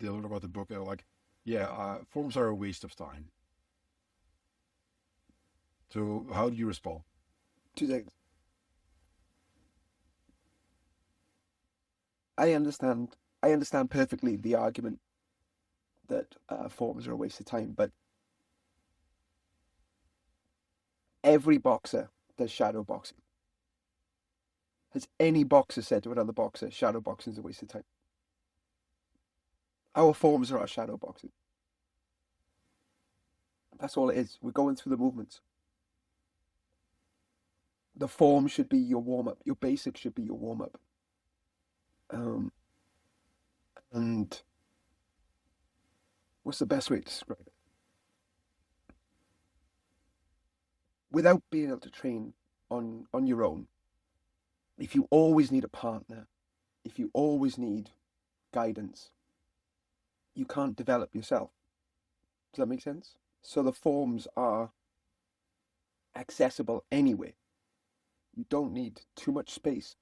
learn about the book and they're like, yeah, forms are a waste of time. So how do you respond? 2 seconds. I understand. I understand perfectly the argument that forms are a waste of time, but every boxer does shadow boxing. Has any boxer said to another boxer, shadow boxing is a waste of time? Our forms are our shadow boxing. That's all it is. We're going through the movements. The form should be your warm up. Your basic should be your warm up. Um, and what's the best way to describe it? Without being able to train on your own, if you always need a partner, if you always need guidance, you can't develop yourself. Does that make sense? So the forms are accessible anyway. You don't need too much space.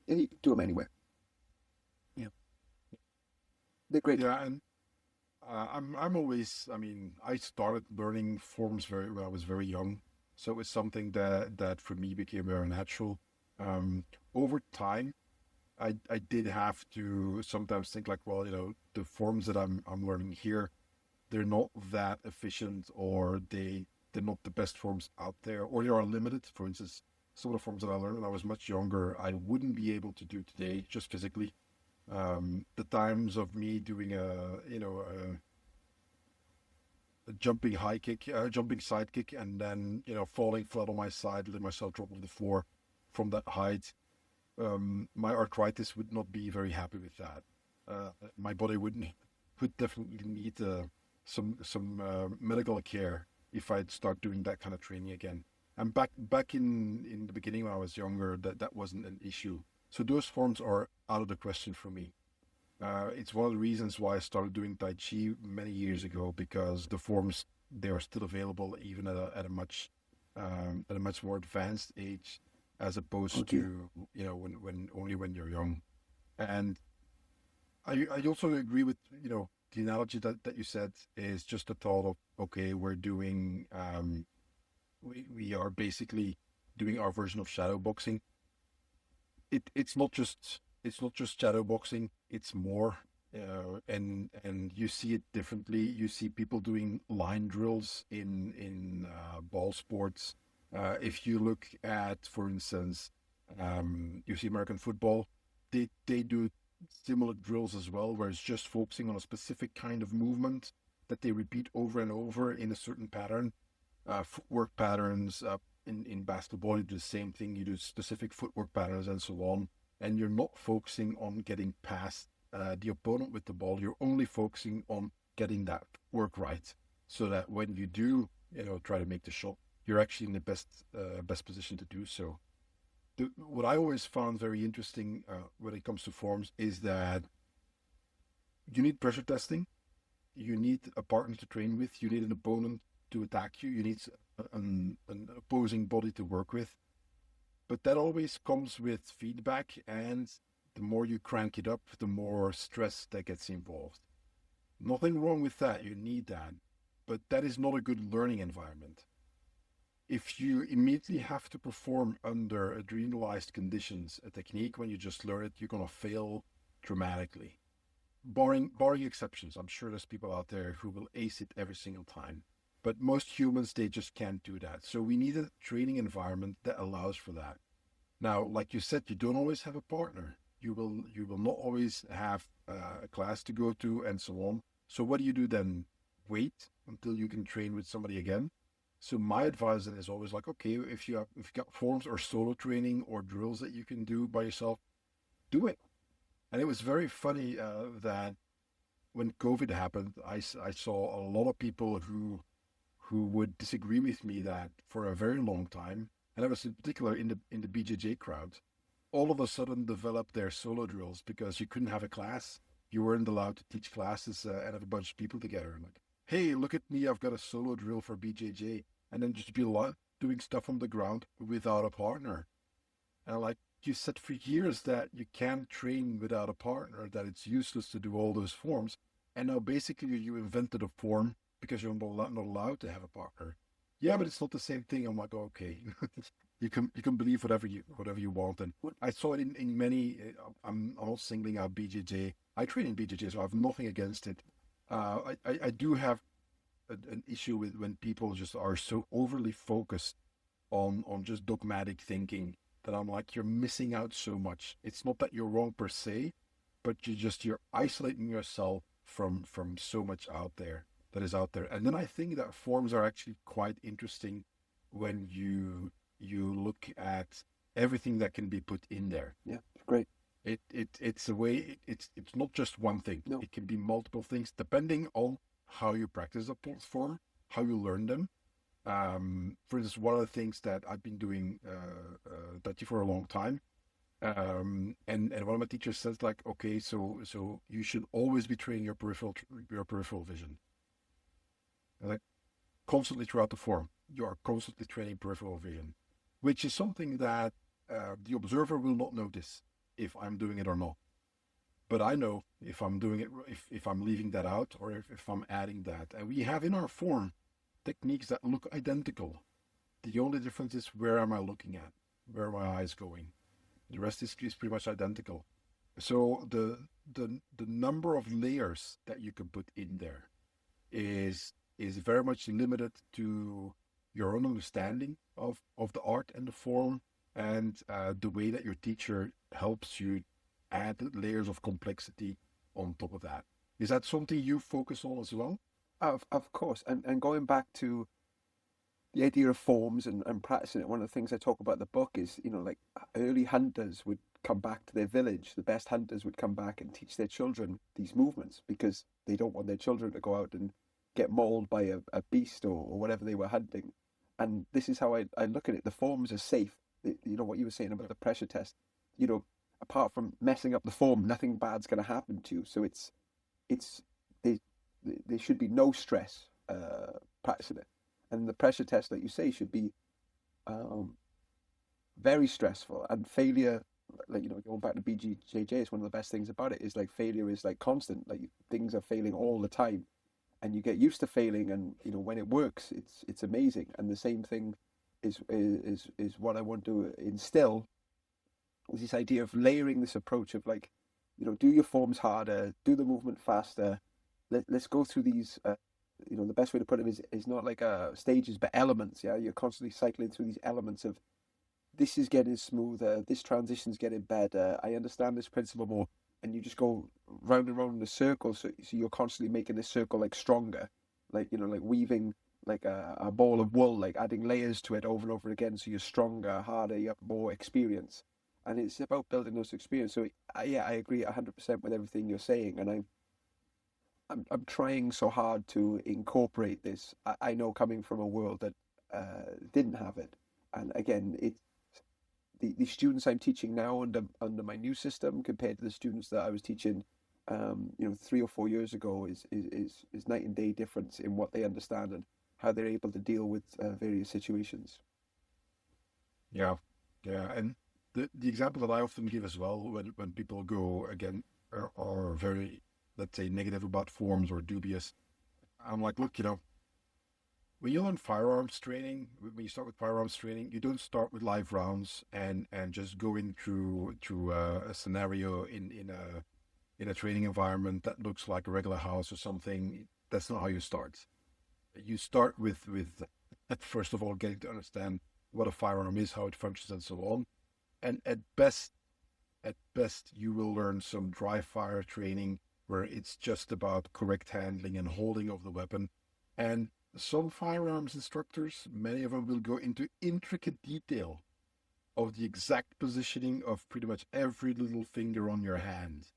You can do them anywhere. Yeah. They're great. Yeah, and I'm always. I mean, I started learning forms very when I was very young, so it's something that for me became very natural. Over time, I did have to sometimes think like, well, the forms that I'm learning here, they're not that efficient, or they're not the best forms out there, or they are limited. For instance, some of the forms that I learned when I was much younger, I wouldn't be able to do today just physically. The times of me doing a jumping high kick, jumping side kick, and then falling flat on my side, letting myself drop on the floor from that height. my arthritis would not be very happy with that. My body would definitely need some medical care if I'd start doing that kind of training again. And back in the beginning when I was younger, that wasn't an issue. So those forms are out of the question for me. It's one of the reasons why I started doing Tai Chi many years ago because the forms they are still available even at a much more advanced age as opposed Okay. to when only when you're young. And I also agree with the analogy that you said is just the thought of okay we're doing we are basically doing our version of shadow boxing. It's not just shadow boxing. It's more, and you see it differently. You see people doing line drills in ball sports. If you look at, for instance, you see American football, they do similar drills as well, where it's just focusing on a specific kind of movement that they repeat over and over in a certain pattern. Footwork patterns. In basketball, you do the same thing. You do specific footwork patterns and so on. And you're not focusing on getting past the opponent with the ball. You're only focusing on getting that work right, so that when you do, try to make the shot, you're actually in the best position to do so. What I always found very interesting when it comes to forms is that you need pressure testing. You need a partner to train with. You need an opponent to attack you. You need an opposing body to work with. But that always comes with feedback, and the more you crank it up, the more stress that gets involved. Nothing wrong with that. You need that. But that is not a good learning environment. If you immediately have to perform under adrenalized conditions, a technique when you just learn it, you're going to fail dramatically. Barring exceptions, I'm sure there's people out there who will ace it every single time. But most humans, they just can't do that. So we need a training environment that allows for that. Now, like you said, you don't always have a partner. You will not always have a class to go to and so on. So what do you do then? Wait until you can train with somebody again. So my advice then is always like, okay, if you got forms or solo training or drills that you can do by yourself, do it. And it was very funny that when COVID happened, I saw a lot of people who would disagree with me that for a very long time, and I was in particular in the BJJ crowd, all of a sudden developed their solo drills because you couldn't have a class. You weren't allowed to teach classes and have a bunch of people together. Like, hey, look at me, I've got a solo drill for BJJ, and then just be doing stuff on the ground without a partner. And like you said for years that you can't train without a partner, that it's useless to do all those forms. And now basically you invented a form because you're not allowed to have a partner. Yeah, but it's not the same thing. I'm like, okay, you can believe whatever you want. And What? I saw it in many. I'm not singling out BJJ. I train in BJJ, so I have nothing against it. I do have an issue with when people just are so overly focused on just dogmatic thinking that I'm like, you're missing out so much. It's not that you're wrong per se, but you're isolating yourself from so much out there that is out there. And then I think that forms are actually quite interesting when you look at everything that can be put in there. Yeah, it's great. It's a way it's not just one thing. No. It can be multiple things depending on how you practice a form, how you learn them. For instance, one of the things that I've been doing Dutch for a long time, and one of my teachers says like, okay, so you should always be training your peripheral vision. Like constantly throughout the form, you are constantly training peripheral vision, which is something that the observer will not notice if I'm doing it or not. But I know if I'm doing it, if I'm leaving that out or if I'm adding that. And we have in our form techniques that look identical. The only difference is where am I looking at? Where are my eyes going? The rest is pretty much identical. So the number of layers that you can put in there is very much limited to your own understanding of the art and the form and the way that your teacher helps you add layers of complexity on top of that. Is that something you focus on as well? Of course. And going back to the idea of forms and practicing it, one of the things I talk about in the book is, like early hunters would come back to their village, the best hunters would come back and teach their children these movements because they don't want their children to go out and get mauled by a beast or whatever they were hunting. And this is how I look at it. The forms are safe. You know what you were saying about the pressure test. You know, apart from messing up the form, nothing bad's going to happen to you. So it's they, there should be no stress practicing it. And the pressure test, like you say, should be um, very stressful. And failure, like, you know, going back to BJJ, is one of the best things about it is like failure is like constant. Like things are failing all the time, and you get used to failing. And you know, when it works, it's amazing. And the same thing is what I want to instill, is this idea of layering this approach of like, you know, do your forms harder, do the movement faster. Let's go through these. You know, the best way to put it is not like stages, but elements. Yeah, you're constantly cycling through these elements of this is getting smoother, this transition's getting better. I understand this principle more, and you just go round and round in a circle. So you're constantly making this circle like stronger, like you know, like weaving like a ball of wool, like adding layers to it over and over again. So you're stronger, harder, you have more experience, and it's about building those experience. So yeah, I agree 100% with everything you're saying, and I'm trying so hard to incorporate this. I know coming from a world that didn't have it, and again, the students I'm teaching now under my new system compared to the students that I was teaching, you know, 3 or 4 years ago is night and day difference in what they understand and how they're able to deal with various situations. Yeah, yeah, and the example that I often give as well when people go again are very, let's say, negative about forms or dubious. I'm like, look, you know, when you learn firearms training, when you start with firearms training, you don't start with live rounds and just go in through a scenario in a training environment that looks like a regular house or something. That's not how you start. You start with first of all getting to understand what a firearm is, how it functions, and so on. And at best, you will learn some dry fire training where it's just about correct handling and holding of the weapon. And some firearms instructors, many of them will go into intricate detail of the exact positioning of pretty much every little finger on your hand.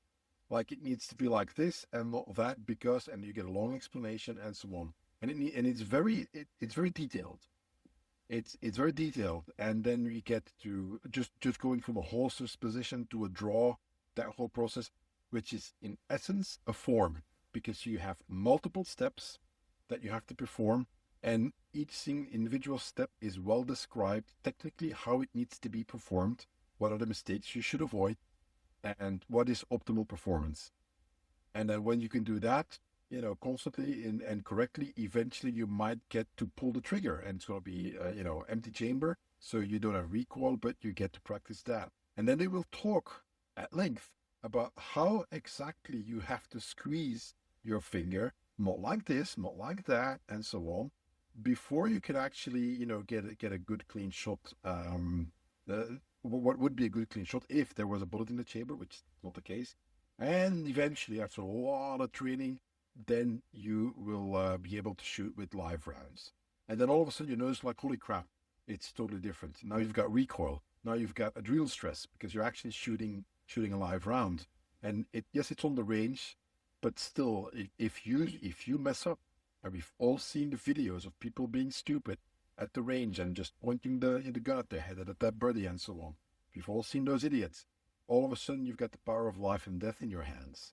Like it needs to be like this and not that because, and you get a long explanation and so on. And it's very detailed. It's very detailed, and then we get to just going from a holster's position to a draw, that whole process, which is in essence a form, because you have multiple steps that you have to perform, and individual step is well described technically how it needs to be performed, what are the mistakes you should avoid, and what is optimal performance. And then when you can do that, you know, constantly and correctly, eventually you might get to pull the trigger and it's going to be, you know, empty chamber. So you don't have recoil, but you get to practice that. And then they will talk at length about how exactly you have to squeeze your finger, not like this, not like that, and so on, before you can actually, you know, get a good clean shot. Uh, what would be a good clean shot if there was a bullet in the chamber, which is not the case. And eventually, after a lot of training, then you will be able to shoot with live rounds. And then all of a sudden you notice like, holy crap, it's totally different. Now you've got recoil. Now you've got adrenal stress because you're actually shooting a live round. And yes, it's on the range, but still, if you mess up, and we've all seen the videos of people being stupid at the range and just pointing the gun at their head at that birdie and so on. We've all seen those idiots. All of a sudden, you've got the power of life and death in your hands.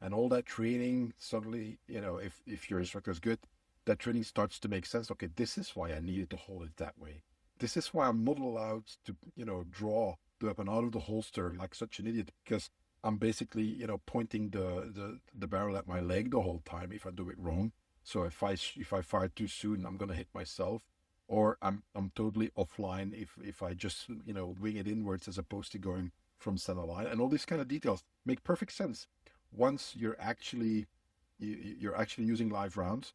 And all that training suddenly, you know, if your instructor is good, that training starts to make sense. Okay, this is why I needed to hold it that way. This is why I'm not allowed to, you know, draw the weapon out of the holster like such an idiot because I'm basically, you know, pointing the barrel at my leg the whole time if I do it wrong. So if I fire too soon, I'm gonna hit myself, or I'm totally offline if I just, you know, wing it inwards as opposed to going from center line. And all these kind of details make perfect sense once you're actually using live rounds.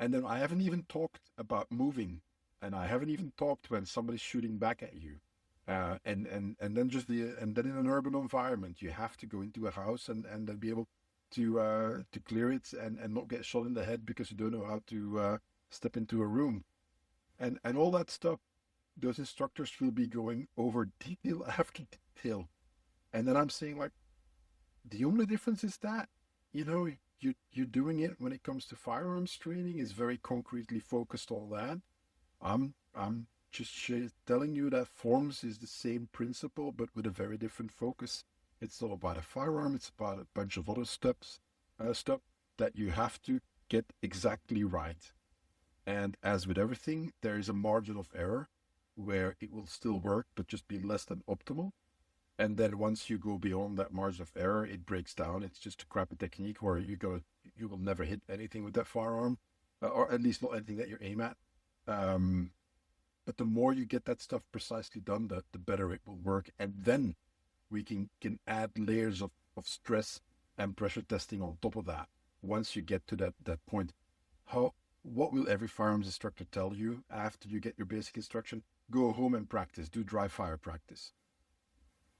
And then I haven't even talked about moving, and I haven't even talked when somebody's shooting back at you. And then and then in an urban environment, you have to go into a house and then be able to clear it and not get shot in the head because you don't know how to step into a room and all that stuff. Those instructors will be going over detail after detail And then I'm saying like, the only difference is that, you're doing it when it comes to firearms training is very concretely focused on that. I'm just telling you that forms is the same principle, but with a very different focus. It's all about a firearm. It's about a bunch of other stuff that you have to get exactly right. And as with everything, there is a margin of error where it will still work, but just be less than optimal. And then once you go beyond that margin of error, it breaks down. It's just a crappy technique where you will never hit anything with that firearm, or at least not anything that you aim at. Um, but the more you get that stuff precisely done, the better it will work. And then we can add layers of stress and pressure testing on top of that. Once you get to that point, how what will every firearms instructor tell you after you get your basic instruction? Go home and practice. Do dry fire practice,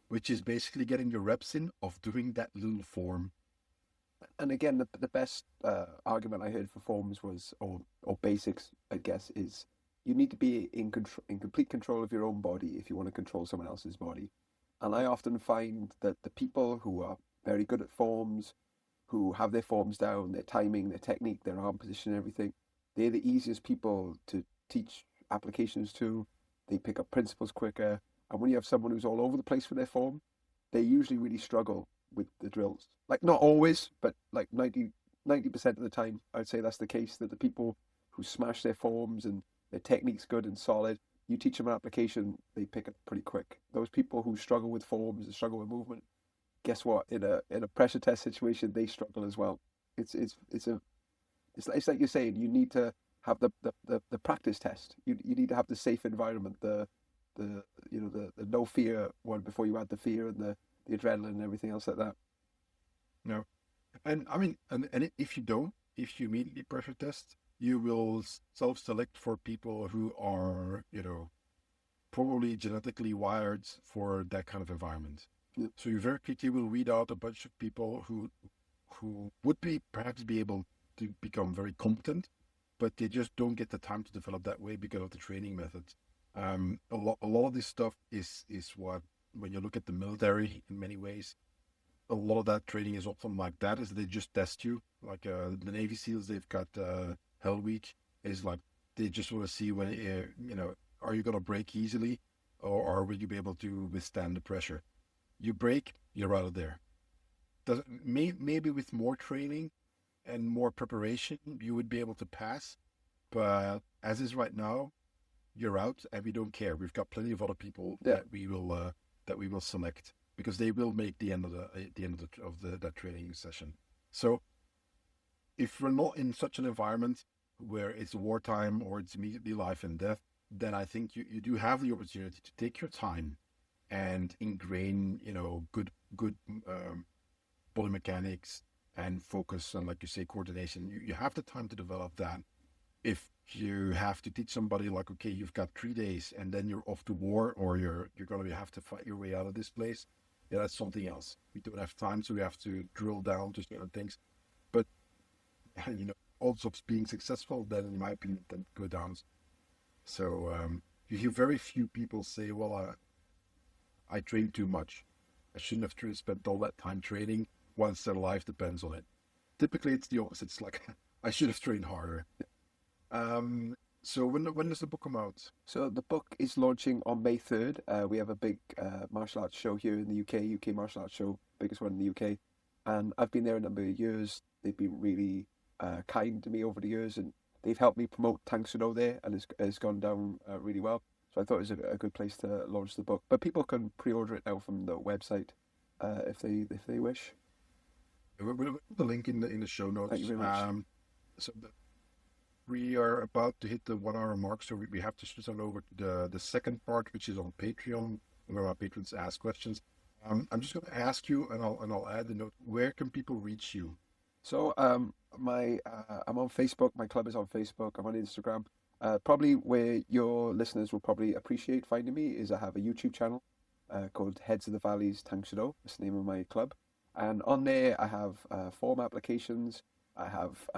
which is basically getting your reps in of doing that little form. And again, the best argument I heard for forms was, or basics, I guess, is you need to be in complete control of your own body if you want to control someone else's body. And I often find that the people who are very good at forms, who have their forms down, their timing, their technique, their arm position, everything, they're the easiest people to teach applications to. They pick up principles quicker. And when you have someone who's all over the place with their form, they usually really struggle with the drills. Like, not always, but like 90% of the time, I'd say that's the case, that the people who smash their forms and their technique's good and solid, you teach them an application, they pick it pretty quick. Those people who struggle with forms and struggle with movement, guess what? In a pressure test situation, they struggle as well. It's like you're saying, you need to have the practice test. You need to have the safe environment, the no fear one before you add the fear and the adrenaline and everything else like that. No, and I mean, and if you don't, if you immediately pressure test, you will self-select for people who are, probably genetically wired for that kind of environment. Yeah. So you very quickly will weed out a bunch of people who would be perhaps be able to become very competent, but they just don't get the time to develop that way because of the training methods. A lot of this stuff is what, when you look at the military in many ways, a lot of that training is often like that. Is they just test you, like the Navy SEALs, they've got Hell Week. Is like they just want to see when are you going to break easily, or will you be able to withstand the pressure? You break, you're out of there. Maybe with more training and more preparation, you would be able to pass. But as is right now, you're out, and we don't care. We've got plenty of other people Yeah. that we will select because they will make the end of that training session. So if we're not in such an environment where it's wartime or it's immediately life and death, then I think you do have the opportunity to take your time and ingrain, good body mechanics and focus and, like you say, coordination. You have the time to develop that. If you have to teach somebody like, okay, you've got 3 days and then you're off to war, or you're going to have to fight your way out of this place, yeah, that's something else. We don't have time, so we have to drill down to certain things. But odds of being successful, then in my opinion, then go down. So you hear very few people say, well, I trained too much. I shouldn't have spent all that time training once their life depends on it. Typically, it's the opposite. It's like, I should have trained harder. So when does the book come out? So the book is launching on May 3rd. We have a big martial arts show here in the UK martial arts show, biggest one in the UK. And I've been there a number of years. They've been really kind to me over the years, and they've helped me promote Tang Soo Do there, and it's gone down really well. So I thought it was a good place to launch the book. But people can pre-order it now from the website if they wish. We'll put the link in the show Thank you notes. very much. So we are about to hit the 1 hour mark, so we have to switch on over to the second part, which is on Patreon, where our patrons ask questions. I'm just going to ask you, and I'll add the note. Where can people reach you? So I'm on Facebook. My club is on Facebook. I'm on Instagram. Probably where your listeners will probably appreciate finding me is I have a YouTube channel called Heads of the Valleys Tang Soo Do. That's the name of my club. And on there I have form applications. I have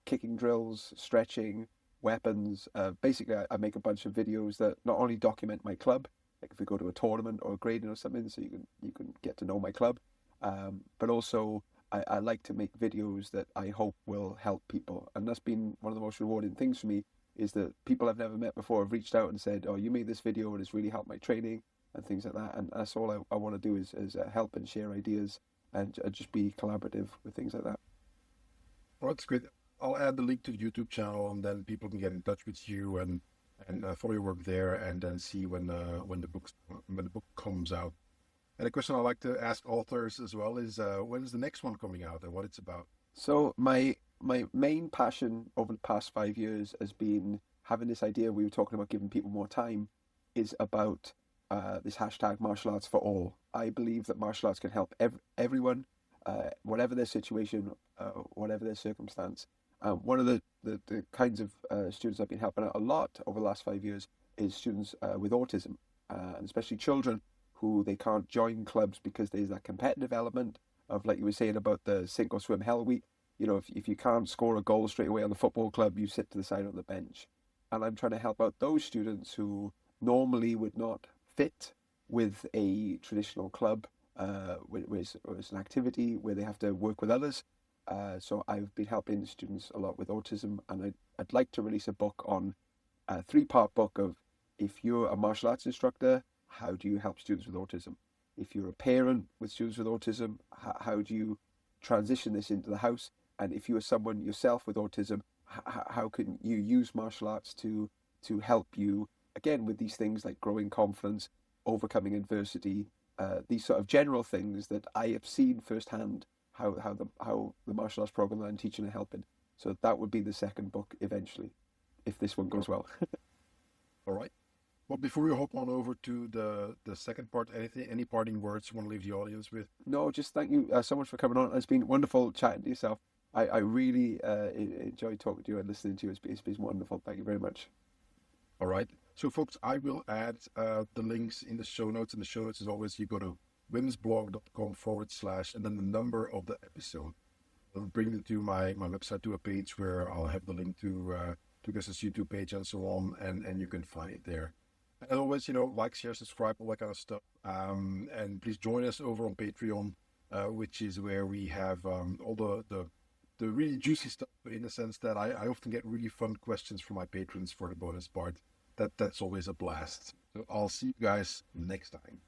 kicking drills, stretching, weapons. Basically, I make a bunch of videos that not only document my club, like if we go to a tournament or a grading or something, so you can get to know my club. But also I like to make videos that I hope will help people, and that's been one of the most rewarding things for me. Is that people I've never met before have reached out and said, "Oh, you made this video and it's really helped my training and things like that." And that's all I want to do is help and share ideas and just be collaborative with things like that. Well, that's great. I'll add the link to the YouTube channel, and then people can get in touch with you and follow your work there, and then see when the book comes out. And a question I like to ask authors as well is when is the next one coming out and what it's about? So my main passion over the past 5 years has been having this idea we were talking about giving people more time is about this hashtag martial arts for all. I believe that martial arts can help everyone, whatever their situation, whatever their circumstance. One of the kinds of students I've been helping out a lot over the last 5 years is students with autism, and especially children who they can't join clubs because there's that competitive element of, like you were saying about the sink or swim hell week. If you can't score a goal straight away on the football club, you sit to the side on the bench. And I'm trying to help out those students who normally would not fit with a traditional club, where it's an activity where they have to work with others. So I've been helping students a lot with autism, and I'd like to release a book on a three-part book of if you're a martial arts instructor, how do you help students with autism? If you're a parent with students with autism, how do you transition this into the house? And if you are someone yourself with autism, how can you use martial arts to help you again with these things like growing confidence, overcoming adversity, these sort of general things that I have seen firsthand how the martial arts program that I'm teaching are helping. So that would be the second book eventually, if this one goes well. All right. Well, before we hop on over to the second part, any parting words you want to leave the audience with? No, just thank you so much for coming on. It's been wonderful chatting to yourself. I really enjoyed talking to you and listening to you. It's been wonderful. Thank you very much. All right. So, folks, I will add the links in the show notes. In the show notes, as always, you go to wimsblog.com/, and then the number of the episode. It'll bring you to my website, to a page where I'll have the link to Gus's YouTube page and so on, and you can find it there. As always, like, share, subscribe, all that kind of stuff. And please join us over on Patreon, which is where we have all the really juicy stuff, in the sense that I often get really fun questions from my patrons for the bonus part. That's always a blast. So I'll see you guys next time.